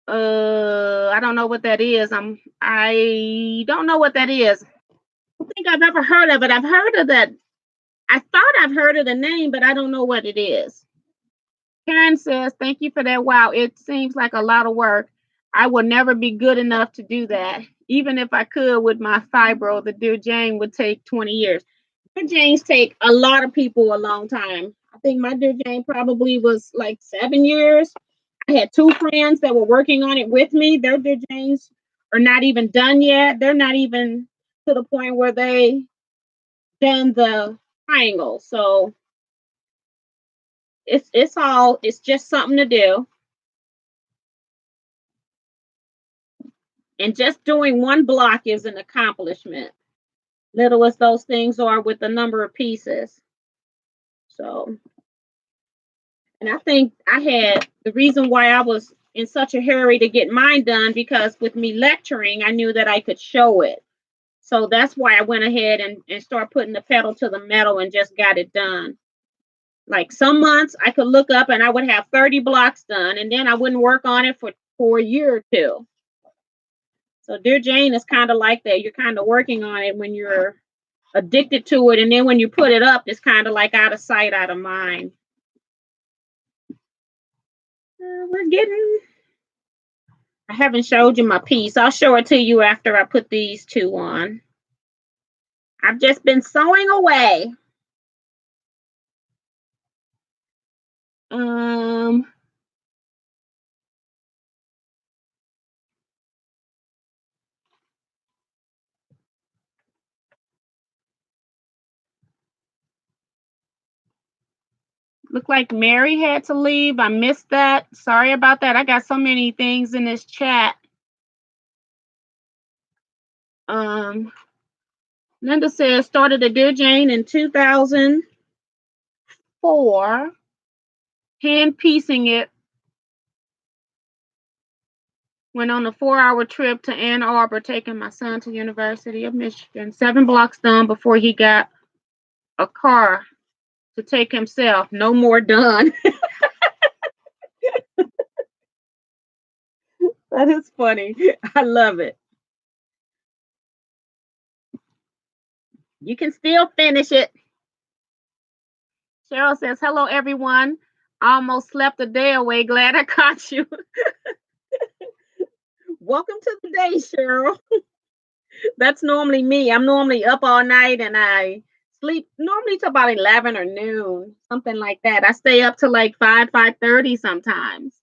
I don't know what that is. I don't know what that is. I don't think I've ever heard of it. I've heard of that. I thought I've heard of the name, but I don't know what it is. Karen says, thank you for that. Wow, it seems like a lot of work. I will never be good enough to do that. Even if I could with my fibro, the Dear Jane would take 20 years. Dear Janes take a lot of people a long time. I think my Dear Jane probably was like 7 years. I had two friends that were working on it with me. Their Dear Janes are not even done yet. They're not even to the point where they done the triangle. So it's just something to do. And just doing one block is an accomplishment, little as those things are with the number of pieces. So, and I think I had the reason why I was in such a hurry to get mine done because with me lecturing, I knew that I could show it. So that's why I went ahead and started putting the pedal to the metal and just got it done. Like some months I could look up and I would have 30 blocks done, and then I wouldn't work on it for a year or two. So Dear Jane is kind of like that. You're kind of working on it when you're addicted to it, and then when you put it up, it's kind of like out of sight, out of mind. We're getting. I haven't showed you my piece. I'll show it to you after I put these two on. I've just been sewing away. Um, Looked like Mary had to leave. I missed that. Sorry about that. I got so many things in this chat. Linda says started a Dear Jane in 2004, hand piecing it. Went on a 4-hour trip to Ann Arbor, taking my son to University of Michigan. 7 blocks done before he got a car to take himself. No more done. That is funny. I love it. You can still finish it. Cheryl says, hello, everyone. I almost slept a day away. Glad I caught you. Welcome to the day, Cheryl. That's normally me. I'm normally up all night and I sleep normally till about 11 or noon, something like that. I stay up to like 5:30 sometimes.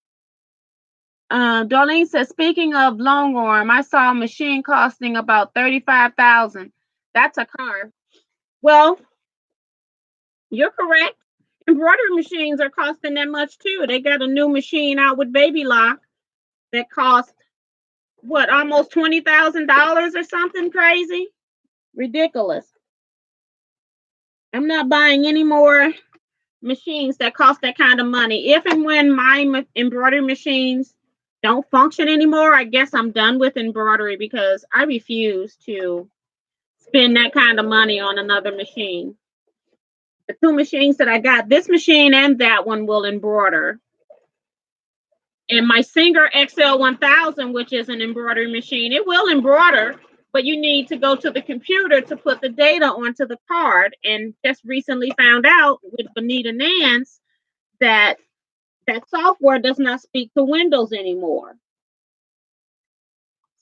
Darlene says, speaking of long arm, I saw a machine costing about $35,000. That's a car. Well, you're correct. Embroidery machines are costing that much too. They got a new machine out with baby lock that cost what, almost $20,000 or something crazy. Ridiculous. I'm not buying any more machines that cost that kind of money. If and when my embroidery machines don't function anymore, I guess I'm done with embroidery because I refuse to spend that kind of money on another machine. The 2 machines that I got, this machine and that one, will embroider. And my Singer XL1000, which is an embroidery machine, it will embroider, but you need to go to the computer to put the data onto the card. And just recently found out with Bonita Nance that that software does not speak to Windows anymore.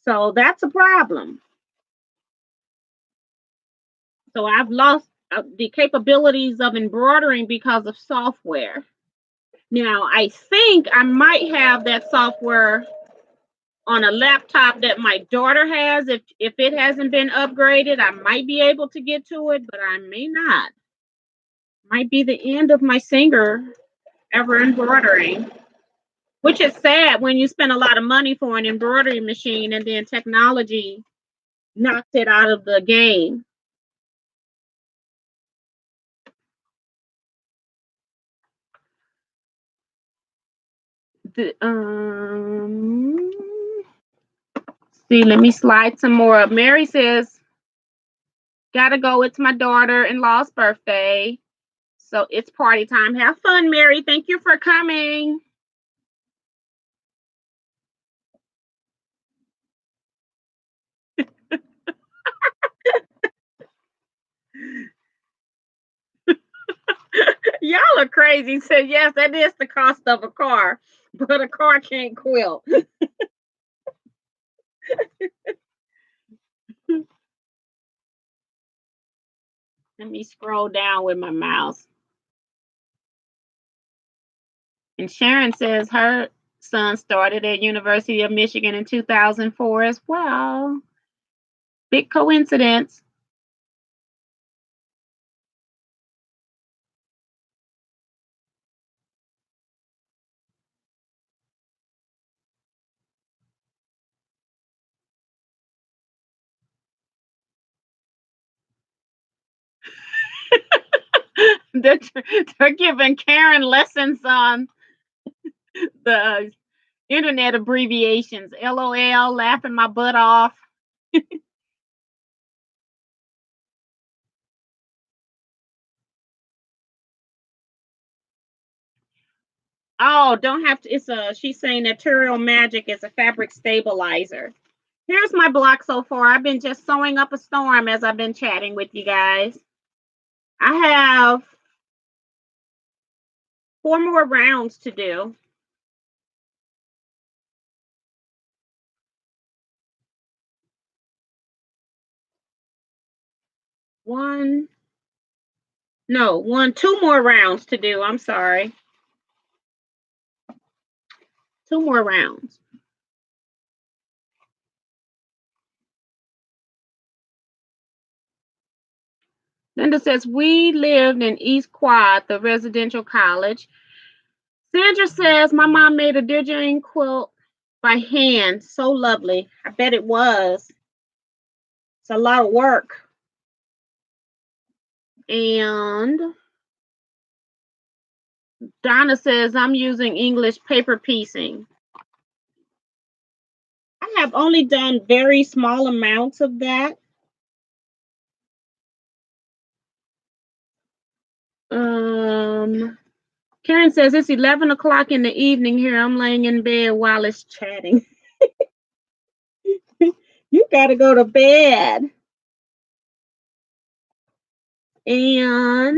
So that's a problem. So I've lost the capabilities of embroidering because of software. Now, I think I might have that software on a laptop that my daughter has. If it hasn't been upgraded, I might be able to get to it, but I may not. Might be the end of my Singer ever embroidering, which is sad when you spend a lot of money for an embroidery machine and then technology knocks it out of the game. See, let me slide some more up. Mary says, gotta go. It's my daughter-in-law's birthday. So it's party time. Have fun, Mary. Thank you for coming. Y'all are crazy. So yes, that is the cost of a car, but a car can't quilt. Let me scroll down with my mouse. And Sharon says her son started at University of Michigan in 2004 as well. Big coincidence. They're giving Karen lessons on the internet abbreviations. LOL, laughing my butt off. Oh, don't have to. She's saying Natural Magic is a fabric stabilizer. Here's my block so far. I've been just sewing up a storm as I've been chatting with you guys. I have 4 more rounds to do. Two more rounds to do. I'm sorry. 2 more rounds. Linda says, we lived in East Quad, the residential college. Sandra says, my mom made a Dear Jane quilt by hand. So lovely. I bet it was. It's a lot of work. And Donna says, I'm using English paper piecing. I have only done very small amounts of that. Karen says, it's 11 o'clock in the evening here. I'm laying in bed while it's chatting. You got to go to bed. And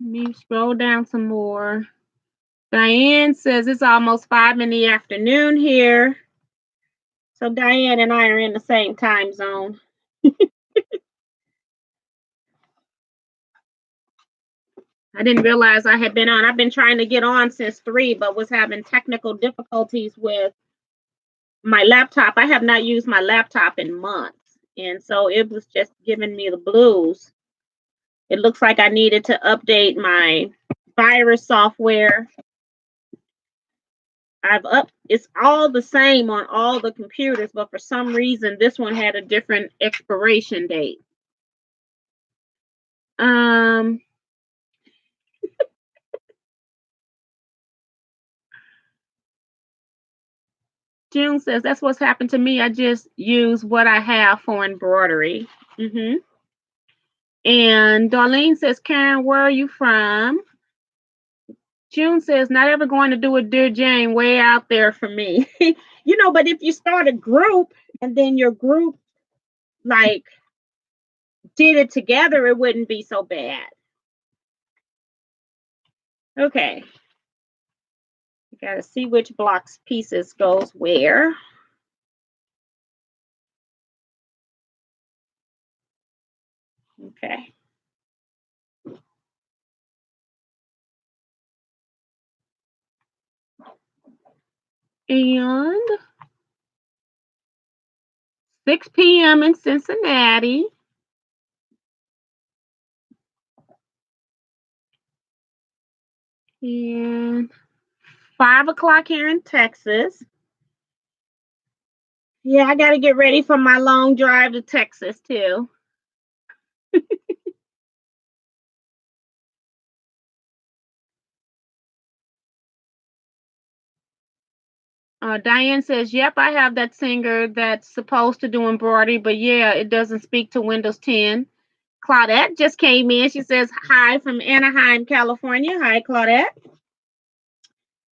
let me scroll down some more. Diane says it's almost 5 in the afternoon here. So Diane and I are in the same time zone. I didn't realize I had been on. I've been trying to get on since 3, but was having technical difficulties with my laptop. I have not used my laptop in months. And so it was just giving me the blues. It looks like I needed to update my virus software. It's all the same on all the computers, but for some reason this one had a different expiration date. June says that's what's happened to me. I just use what I have for embroidery. And Darlene says, Karen, where are you from? June says, not ever going to do a Dear Jane, way out there for me. But if you start a group and then your group like did it together, it wouldn't be so bad. Okay. You got to see which blocks pieces goes where. Okay. And 6 p.m. in Cincinnati. And 5 o'clock here in Texas. Yeah, I got to get ready for my long drive to Texas, too. Diane says, yep, I have that singer that's supposed to do embroidery, but yeah, it doesn't speak to Windows 10. Claudette just came in. She says, hi from Anaheim, California. Hi, Claudette.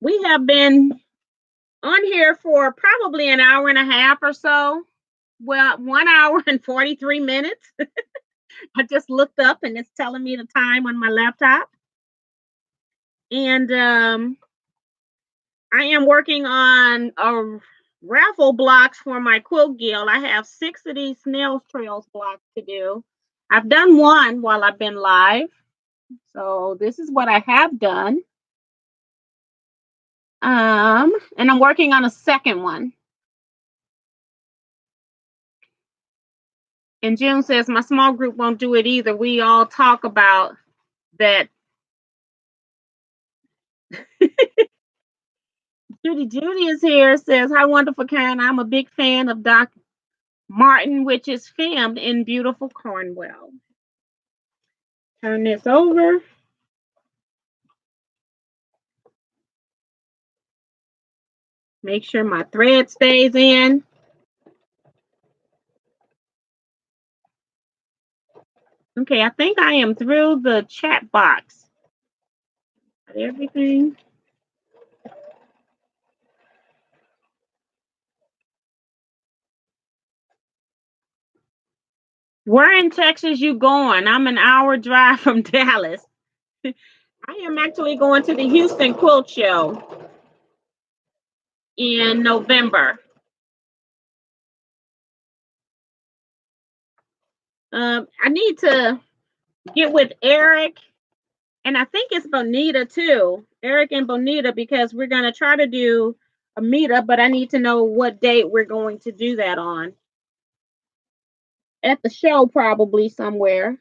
We have been on here for probably an hour and a half or so. Well, 1 hour and 43 minutes. I just looked up and it's telling me the time on my laptop. And I am working on a raffle blocks for my quilt guild. I have 6 of these Snail Trails blocks to do. I've done one while I've been live. So this is what I have done. And I'm working on a second one. And June says, my small group won't do it either. We all talk about that. Judy is here, says, hi, wonderful Karen. I'm a big fan of Doc Martin, which is filmed in beautiful Cornwall. Turn this over. Make sure my thread stays in. Okay, I think I am through the chat box. Everything. Where in Texas you going? I'm an hour drive from Dallas. I am actually going to the Houston Quilt Show in November. I need to get with Eric, and I think it's Bonita too. Eric and Bonita, because we're going to try to do a meetup, but I need to know what date we're going to do that on. at the show probably somewhere.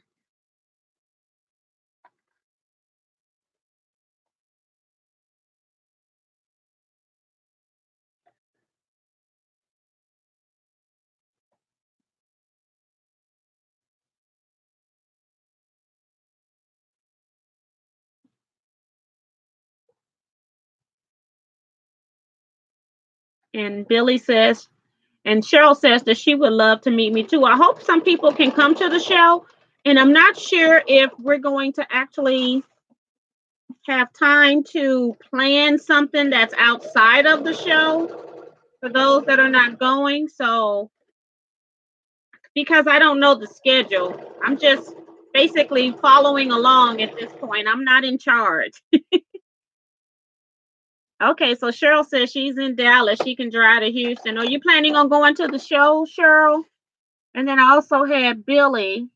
And Billy says, and Cheryl says that she would love to meet me too. I hope some people can come to the show. And I'm not sure if we're going to actually have time to plan something that's outside of the show for those that are not going. So, because I don't know the schedule, I'm just basically following along at this point. I'm not in charge. Okay, so Cheryl says she's in Dallas. She can drive to Houston. Are you planning on going to the show, Cheryl? And then I also had Billy.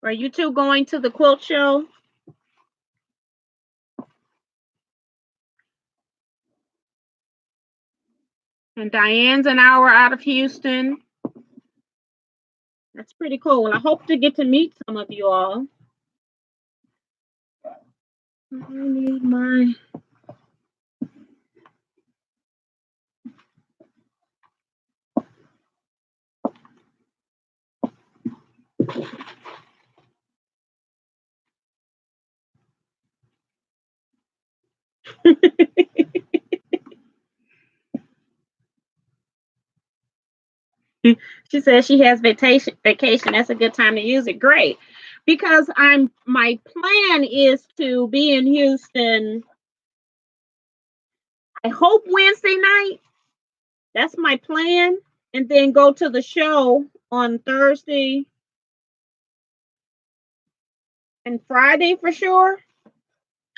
Are you two going to the quilt show? And Diane's an hour out of Houston. That's pretty cool. I hope to get to meet some of you all. I need my She says she has vacation. That's a good time to use it. Great. Because my plan is to be in Houston, I hope Wednesday night. That's my plan. And then go to the show on Thursday and Friday for sure.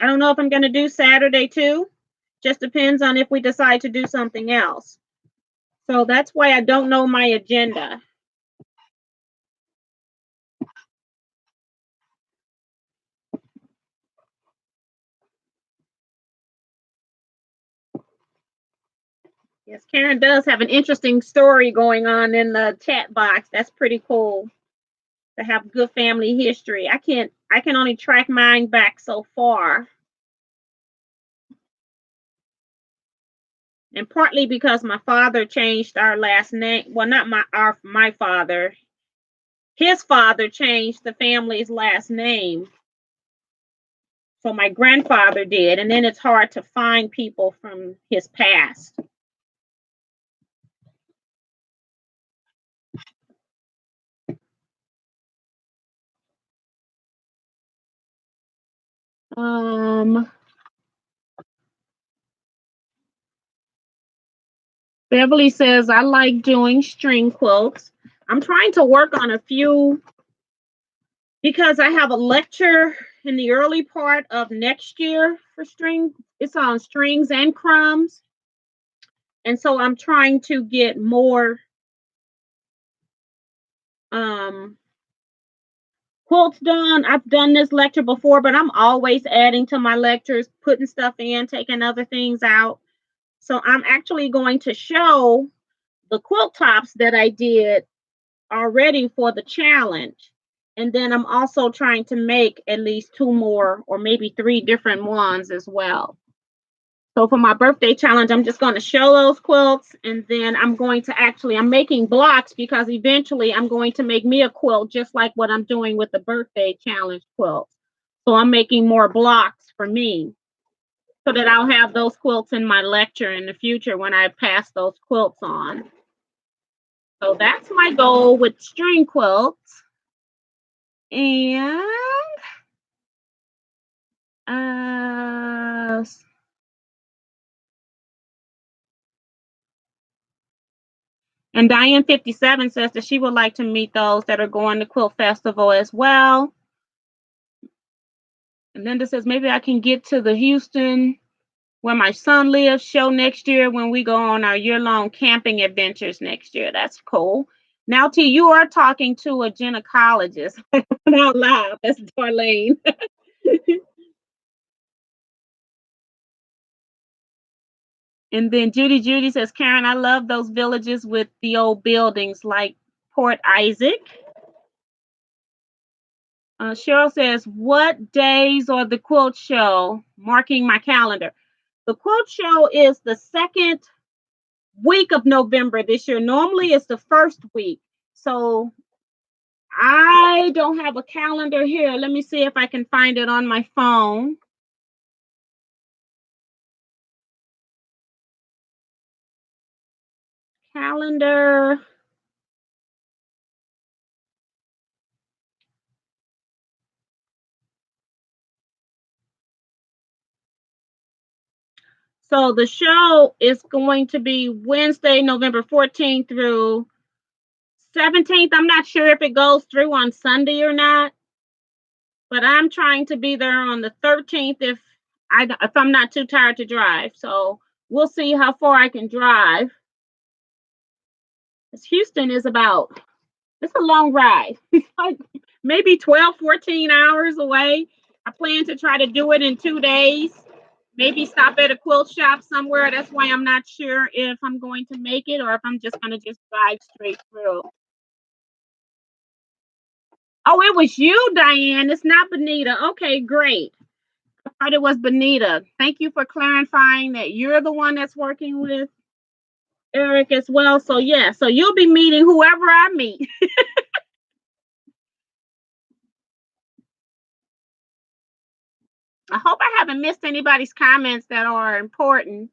I don't know if I'm going to do Saturday too. Just depends on if we decide to do something else. So that's why I don't know my agenda. Yes, Karen does have an interesting story going on in the chat box. That's pretty cool to have good family history. I can only track mine back so far. And partly because my father changed our last name. Well, not my father. His father changed the family's last name. So my grandfather did, and then it's hard to find people from his past. Beverly says I like doing string quilts. I'm trying to work on a few because I have a lecture in the early part of next year for string. It's on strings and crumbs. And so I'm trying to get more um, quilts done. I've done this lecture before, but I'm always adding to my lectures, putting stuff in, taking other things out. So I'm actually going to show the quilt tops that I did already for the challenge. And then I'm also trying to make at least two more or maybe three different ones as well. So for my birthday challenge, I'm just going to show those quilts, and then I'm making blocks because eventually I'm going to make me a quilt just like what I'm doing with the birthday challenge quilt. So I'm making more blocks for me so that I'll have those quilts in my lecture in the future when I pass those quilts on. So that's my goal with string quilts. And uh, and Diane 57 says that she would like to meet those that are going to Quilt Festival as well. And Linda says maybe I can get to the Houston where my son lives show next year when we go on our year-long camping adventures next year. That's cool. Now, T, you are talking to a gynecologist out loud. That's Darlene. And then Judy says, Karen, I love those villages with the old buildings like Port Isaac. Cheryl says, what days are the quilt show? Marking my calendar. The quilt show is the second week of November this year. Normally it's the first week. So I don't have a calendar here. Let me see if I can find it on my phone. Calendar. So the show is going to be Wednesday, November 14th through 17th. I'm not sure if it goes through on Sunday or not, but I'm trying to be there on the 13th if I'm not too tired to drive. So we'll see how far I can drive. Houston is it's a long ride. It's like maybe 12, 14 hours away. I plan to try to do it in 2 days. Maybe stop at a quilt shop somewhere. That's why I'm not sure if I'm going to make it or if I'm just going to just drive straight through. Oh, it was you, Diane. It's not Benita. Okay, great. I thought it was Benita. Thank you for clarifying that you're the one that's working with Eric as well. So, yeah, so you'll be meeting whoever I meet. I hope I haven't missed anybody's comments that are important.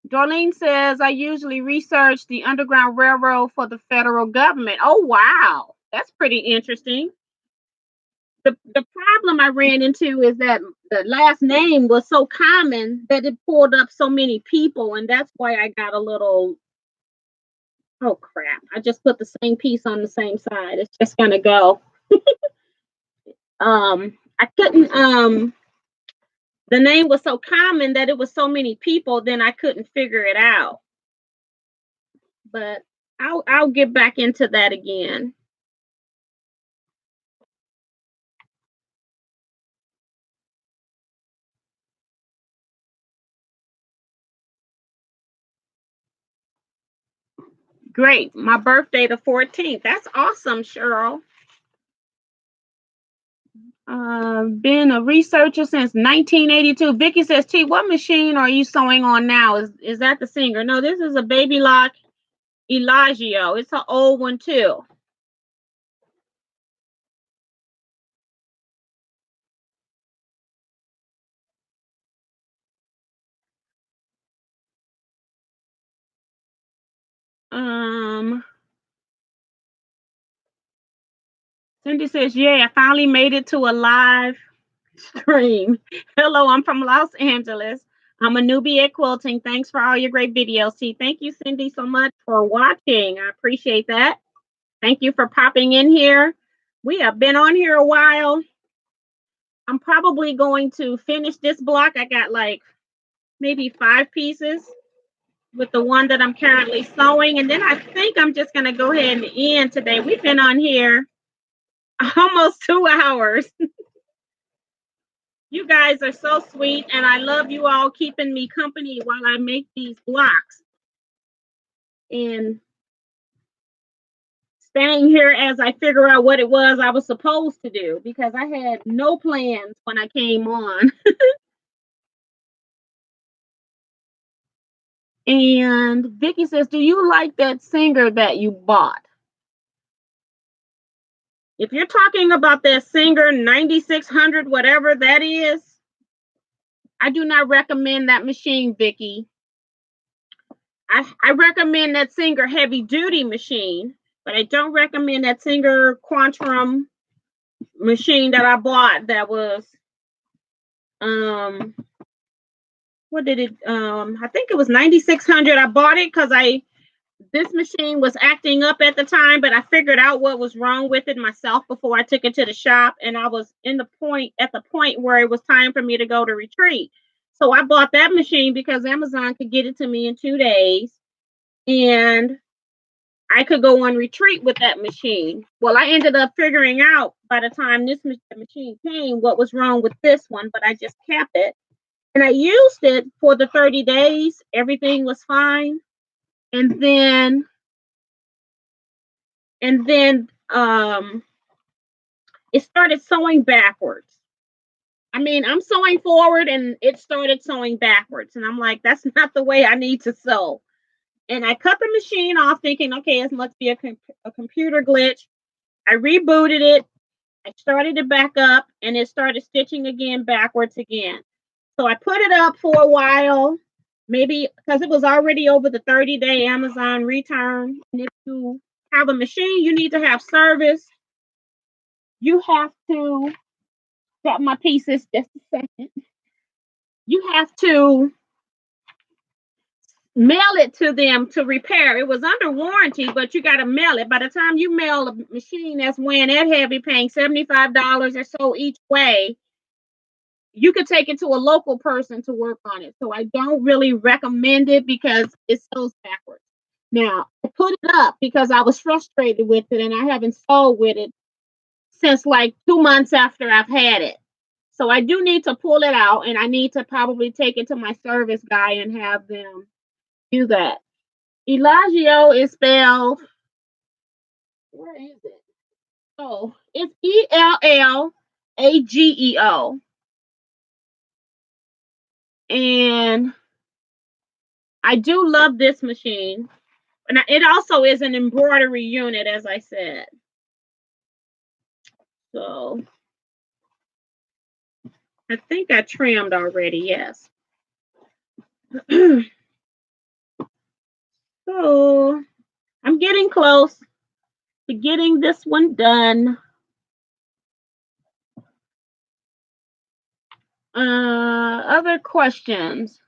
Darlene says, I usually research the Underground Railroad for the federal government. Oh, wow. That's pretty interesting. The problem I ran into is that the last name was so common that it pulled up so many people. And that's why I got a little, oh, crap. I just put the same piece on the same side. It's just going to go. I couldn't, the name was so common that it was so many people, then I couldn't figure it out. But I'll get back into that again. Great. My birthday, the 14th. That's awesome, Cheryl. Been a researcher since 1982. Vicky says, T, what machine are you sewing on now? Is that the Singer? No, this is a Baby Lock Elagio. It's an old one too. Cindy says, yeah, I finally made it to a live stream. Hello, I'm from Los Angeles. I'm a newbie at quilting. Thanks for all your great videos. See, thank you, Cindy, so much for watching. I appreciate that. Thank you for popping in here. We have been on here a while. I'm probably going to finish this block. I got like maybe 5 pieces with the one that I'm currently sewing. And then I think I'm just going to go ahead and end today. We've been on here almost 2 hours. You guys are so sweet, and I love you all keeping me company while I make these blocks and staying here as I figure out what it was I was supposed to do, because I had no plans when I came on. And Vicky says, do you like that Singer that you bought? If you're talking about that Singer 9600, whatever that is, I do not recommend that machine, Vicky. I recommend that Singer heavy duty machine, but I don't recommend that Singer Quantrum machine that I bought that was what did it I think it was 9600. I bought it because this machine was acting up at the time, but I figured out what was wrong with it myself before I took it to the shop, and I was at the point where it was time for me to go to retreat. So I bought that machine because Amazon could get it to me in 2 days, and I could go on retreat with that machine. Well, I ended up figuring out by the time this machine came what was wrong with this one, but I just kept it. And I used it for the 30 days. Everything was fine. And then it started sewing backwards. I mean, I'm sewing forward and it started sewing backwards. And I'm like, that's not the way I need to sew. And I cut the machine off thinking, okay, it must be a computer glitch. I rebooted it. I started it back up and it started stitching again backwards again. So I put it up for a while, maybe because it was already over the 30-day Amazon return. And if you have a machine, you need to have service. You have to drop my pieces just a second. You have to mail it to them to repair. It was under warranty, but you got to mail it. By the time you mail a machine that's weighing that heavy, paying $75 or so each way, you could take it to a local person to work on it. So I don't really recommend it because it sews backwards. Now, I put it up because I was frustrated with it and I haven't sewed with it since like 2 months after I've had it. So I do need to pull it out and I need to probably take it to my service guy and have them do that. Elagio is spelled, where is it? Oh, it's Ellageo. And I do love this machine. And it also is an embroidery unit, as I said. So I think I trimmed already, yes. So I'm getting close to getting this one done. Other questions?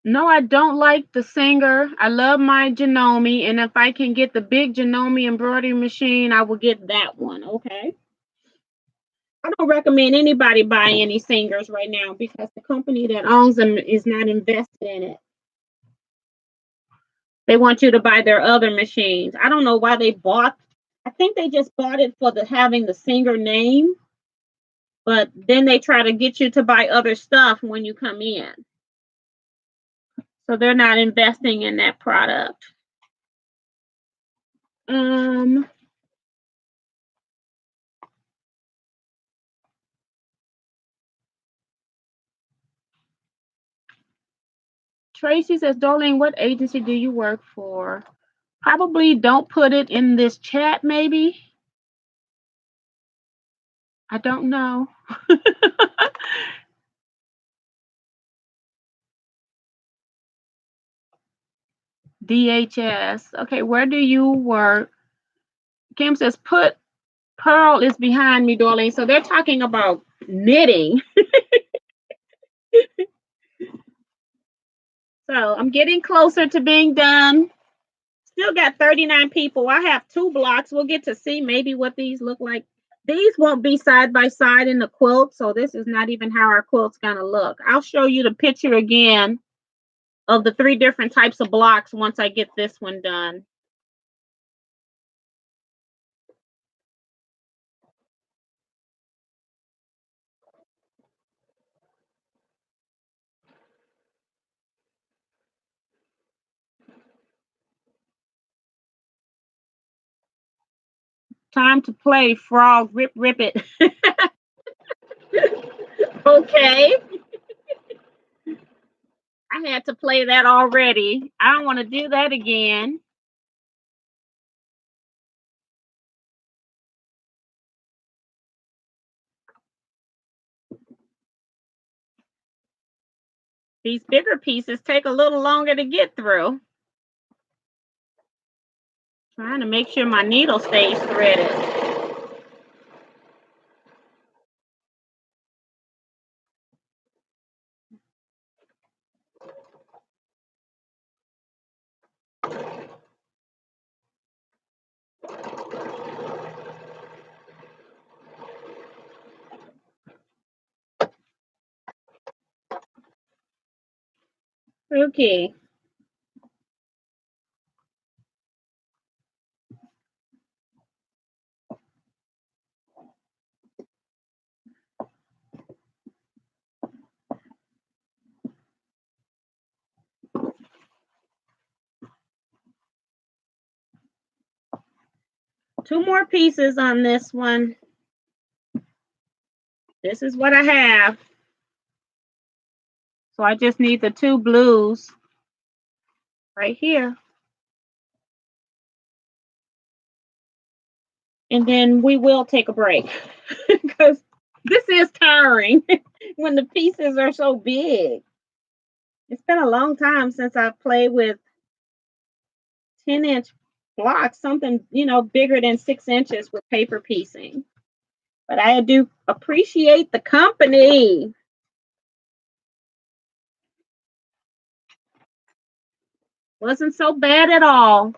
No, I don't like the Singer. I love my Janome, and if I can get the big Janome embroidery machine, I will get that one. Okay. I don't recommend anybody buy any Singers right now because the company that owns them is not invested in it. They want you to buy their other machines. I don't know why they bought. I think they just bought it for the having the Singer name, but then they try to get you to buy other stuff when you come in. So they're not investing in that product. Tracy says, Darlene, what agency do you work for? Probably don't put it in this chat, maybe. I don't know. DHS. Okay, where do you work? Kim says, put Pearl is behind me, Darlene. So they're talking about knitting. So I'm getting closer to being done. Still got 39 people. I have 2 blocks. We'll get to see maybe what these look like. These won't be side by side in the quilt, so this is not even how our quilt's gonna look. I'll show you the picture again of the 3 different types of blocks once I get this one done. Time to play frog rip it. Okay. I had to play that already. I don't want to do that again. These bigger pieces take a little longer to get through. Trying to make sure my needle stays threaded. Okay. 2 more pieces on this one. This is what I have. So I just need the 2 blues right here. And then we will take a break because this is tiring when the pieces are so big. It's been a long time since I've played with 10-inch blocks, something, bigger than 6 inches with paper piecing. But I do appreciate the company. Wasn't so bad at all.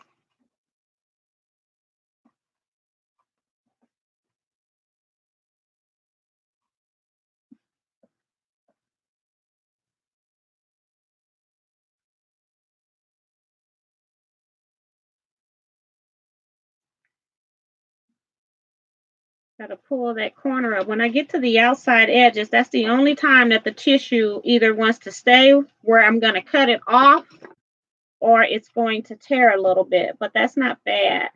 Got to pull that corner up. When I get to the outside edges, that's the only time that the tissue either wants to stay where I'm going to cut it off or it's going to tear a little bit, but that's not bad.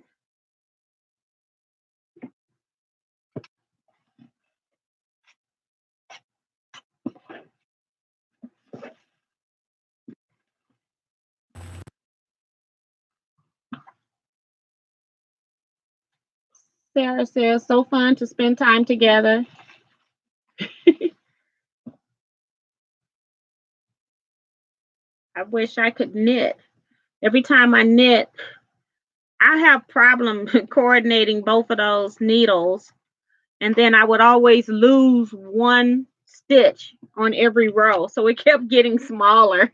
Sarah says, so fun to spend time together. I wish I could knit. Every time I knit, I have problem coordinating both of those needles. And then I would always lose one stitch on every row. So it kept getting smaller.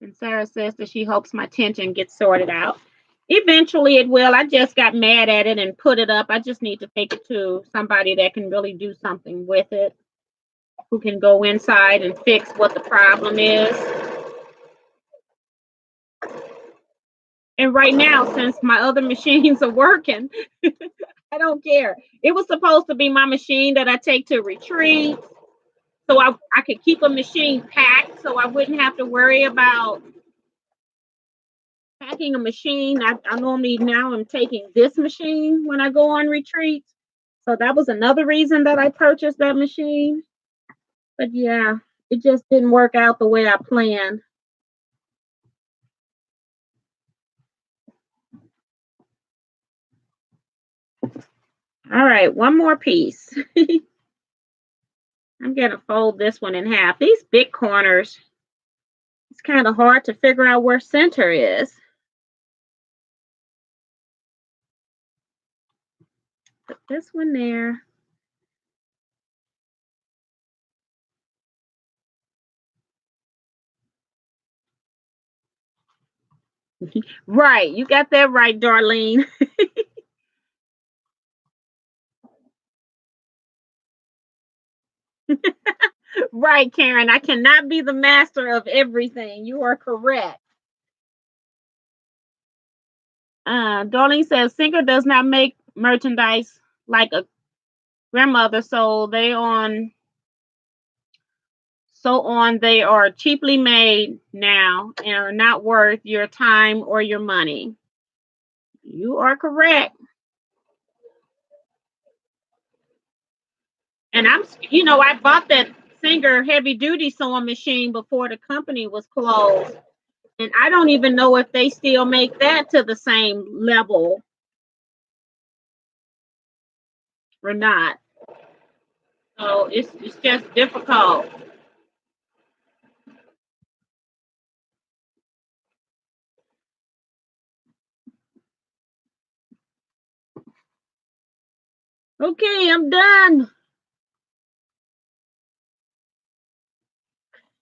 And Sarah says that she hopes my tension gets sorted out. Eventually it will. I just got mad at it and put it up. I just need to take it to somebody that can really do something with it, who can go inside and fix what the problem is. And right now, since my other machines are working, I don't care. It was supposed to be my machine that I take to retreat. So I could keep a machine packed so I wouldn't have to worry about packing a machine. I normally now am taking this machine when I go on retreats. So that was another reason that I purchased that machine. But yeah, it just didn't work out the way I planned. All right, one more piece. I'm going to fold this one in half. These big corners, it's kind of hard to figure out where center is. Put this one there. Right, you got that right, Darlene. Right, Karen. I cannot be the master of everything. You are correct. Darlene says Singer does not make merchandise like a grandmother, they are cheaply made now and are not worth your time or your money. You are correct. And I bought that Singer heavy duty sewing machine before the company was closed. And I don't even know if they still make that to the same level or not. So it's just difficult. Okay, I'm done.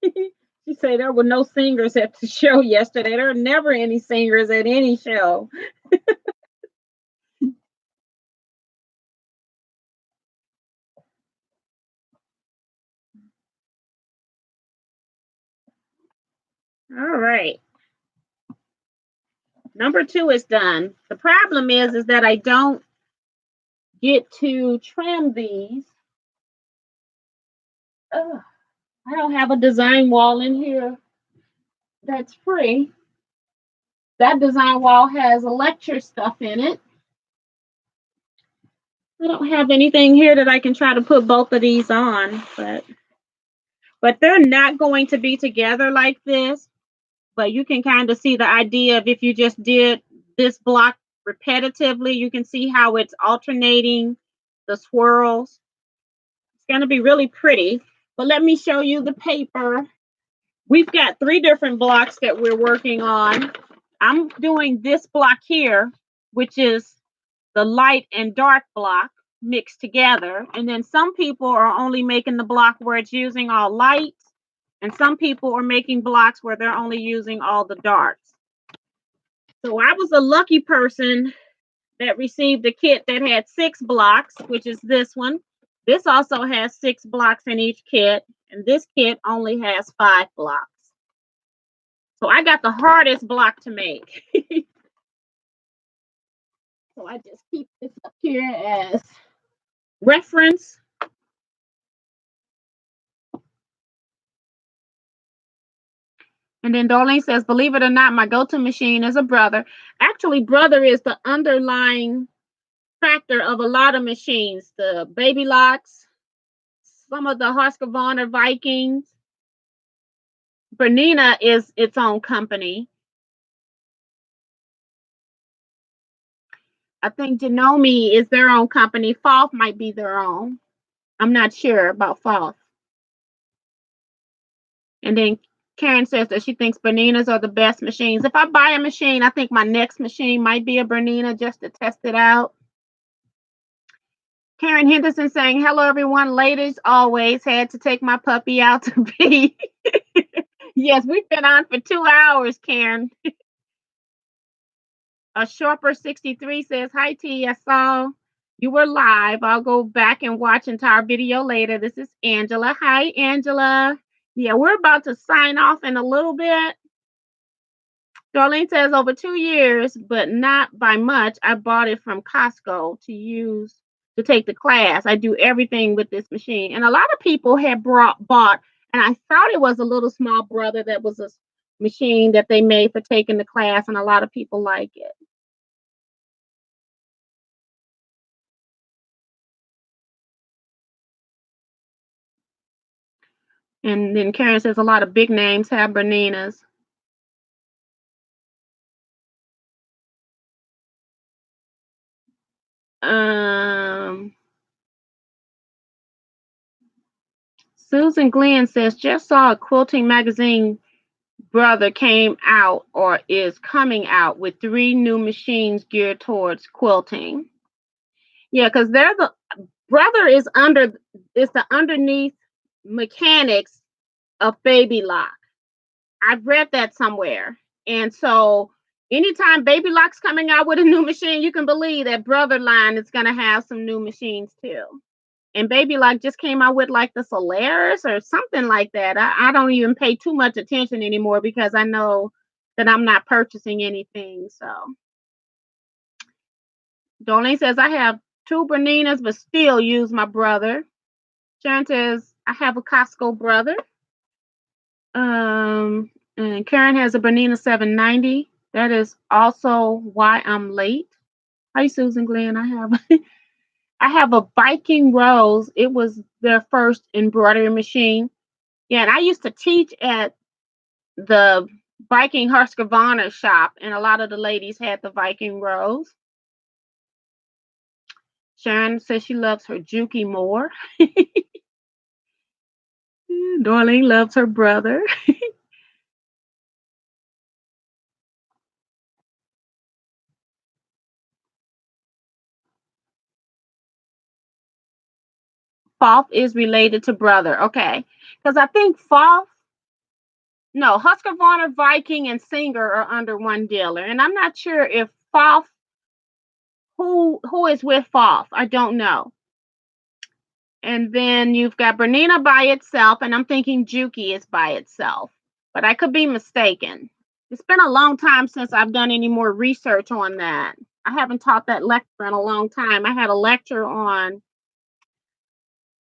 She said there were no singers at the show yesterday. There are never any singers at any show. All right. Number 2 is done. The problem is that I don't get to trim these. Ugh, I don't have a design wall in here that's free. That design wall has lecture stuff in it. I don't have anything here that I can try to put both of these on, but they're not going to be together like this. But you can kind of see the idea of if you just did this block repetitively, you can see how it's alternating the swirls. It's going to be really pretty. But let me show you the paper. We've got 3 different blocks that we're working on. I'm doing this block here, which is the light and dark block mixed together. And then some people are only making the block where it's using all lights, and some people are making blocks where they're only using all the darks. So I was a lucky person that received a kit that had 6 blocks, which is this one. This also has 6 blocks in each kit, and this kit only has 5 blocks. So I got the hardest block to make. So I just keep this up here as reference. And then Darlene says, believe it or not, my go-to machine is a brother. Actually, brother is the underlying factor of a lot of machines. The Baby Locks, some of the Husqvarna Vikings. Bernina is its own company. I think Janome is their own company. Falf might be their own. I'm not sure about Falf. And then Karen says that she thinks Berninas are the best machines. If I buy a machine, I think my next machine might be a Bernina just to test it out. Karen Henderson saying, hello, everyone. Ladies always had to take my puppy out to pee. Yes, we've been on for 2 hours, Karen. A Sharper 63 says, hi, T. I saw you were live. I'll go back and watch entire video later. This is Angela. Hi, Angela. Yeah, we're about to sign off in a little bit. Darlene says over 2 years, but not by much. I bought it from Costco to use to take the class. I do everything with this machine. And a lot of people had bought, and I thought it was a little small brother that was a machine that they made for taking the class, and a lot of people like it. And then Karen says a lot of big names have Berninas. Susan Glenn says, just saw a quilting magazine brother came out or is coming out with 3 new machines geared towards quilting. Yeah, because they're the brother is the underneath mechanics of Baby Lock. I've read that somewhere. And so anytime Baby Lock's coming out with a new machine, you can believe that brother line is going to have some new machines too. And Baby Lock just came out with like the Solaris or something like that. I don't even pay too much attention anymore because I know that I'm not purchasing anything. So Darlene says, I have 2 Berninas, but still use my brother. Sharon says, I have a Costco brother. And Karen has a Bernina 790. That is also why I'm late. Hi, Susan Glenn. I have a Viking Rose. It was their first embroidery machine. Yeah, and I used to teach at the Viking Husqvarna shop, and a lot of the ladies had the Viking Rose. Sharon says she loves her Juki more. Darlene loves her brother. Falf is related to brother. Okay. Because I think Husqvarna, Viking, and Singer are under one dealer. And I'm not sure if Falf, who is with Falf. I don't know. And then you've got Bernina by itself, and I'm thinking Juki is by itself. But I could be mistaken. It's been a long time since I've done any more research on that. I haven't taught that lecture in a long time. I had a lecture on,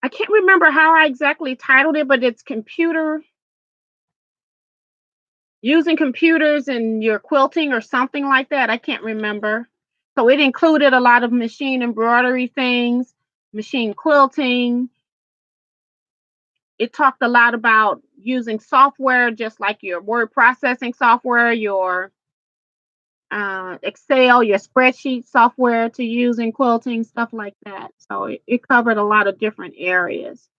I can't remember how I exactly titled it, but it's computer using computers in your quilting or something like that. I can't remember. So it included a lot of machine embroidery things, machine quilting. It talked a lot about using software, just like your word processing software, your Excel, your spreadsheet software to use in quilting, stuff like that. So it covered a lot of different areas.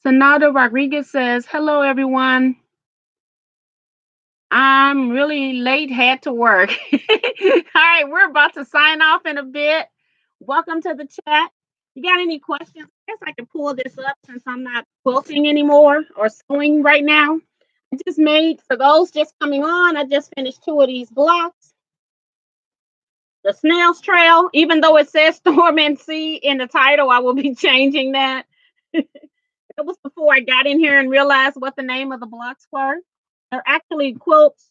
Sonata Rodriguez says, hello, everyone. I'm really late, had to work. All right, we're about to sign off in a bit. Welcome to the chat. You got any questions? I guess I can pull this up since I'm not quilting anymore or sewing right now. I just made, for those just coming on, I just finished 2 of these blocks. The Snail's Trail, even though it says Storm and Sea in the title, I will be changing that. It was before I got in here and realized what the name of the blocks were. They're actually quilts.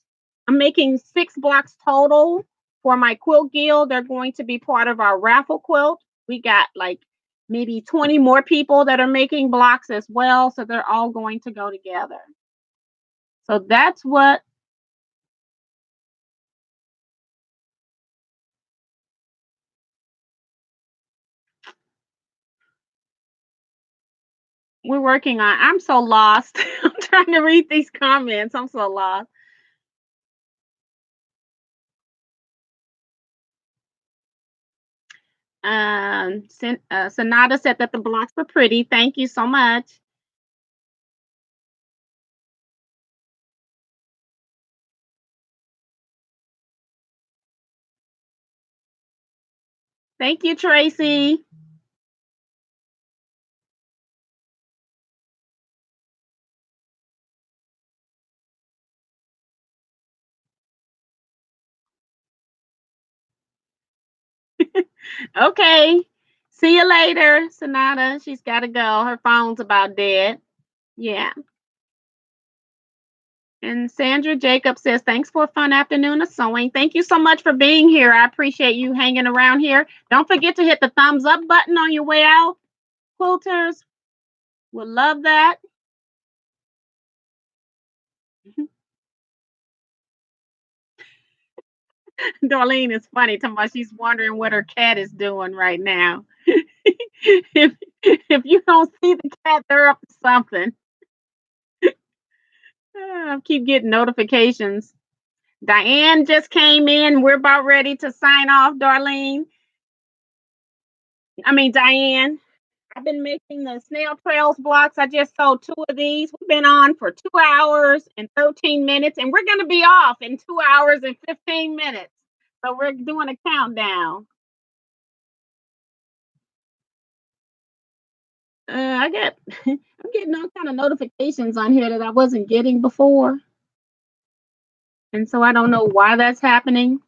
I'm making 6 blocks total for my quilt guild. They're going to be part of our raffle quilt. We got like maybe 20 more people that are making blocks as well. So they're all going to go together. So that's what we're working on. I'm so lost. I'm trying to read these comments. I'm so lost. Sonata said that the blocks were pretty. Thank you so much. Thank you, Tracy. Okay. See you later, Sonata. She's got to go. Her phone's about dead. Yeah. And Sandra Jacob says, thanks for a fun afternoon of sewing. Thank you so much for being here. I appreciate you hanging around here. Don't forget to hit the thumbs up button on your way out. Quilters would love that. Darlene is funny. Talking about she's wondering what her cat is doing right now. if you don't see the cat, they're up to something. I keep getting notifications. Diane just came in. We're about ready to sign off, Darlene. Diane. I've been making the snail trails blocks. I just sold 2 of these. We've been on for 2 hours and 13 minutes, and we're going to be off in 2 hours and 15 minutes. So we're doing a countdown. I'm getting all kind of notifications on here that I wasn't getting before. And so I don't know why that's happening.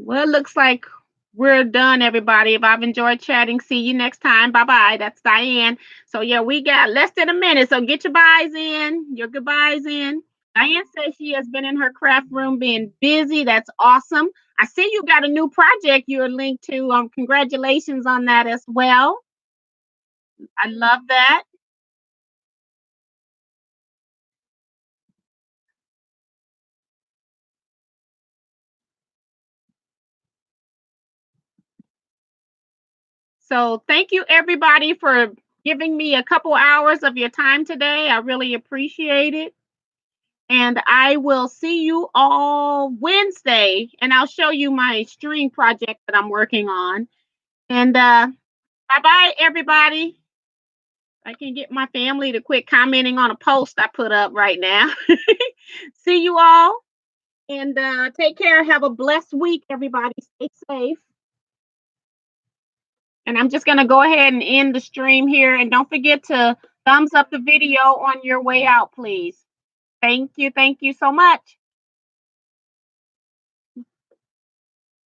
Well, it looks like we're done, everybody. If I've enjoyed chatting, see you next time. Bye-bye. That's Diane. So yeah, we got less than a minute. So get your buys in, your goodbyes in. Diane says she has been in her craft room being busy. That's awesome. I see you got a new project you're linked to. Congratulations on that as well. I love that. So thank you everybody for giving me a couple hours of your time today. I really appreciate it. And I will see you all Wednesday, and I'll show you my string project that I'm working on. And bye-bye, everybody. I can get my family to quit commenting on a post I put up right now. See you all, and take care. Have a blessed week, everybody. Stay safe. And I'm just going to go ahead and end the stream here. And don't forget to thumbs up the video on your way out, please. Thank you. Thank you so much.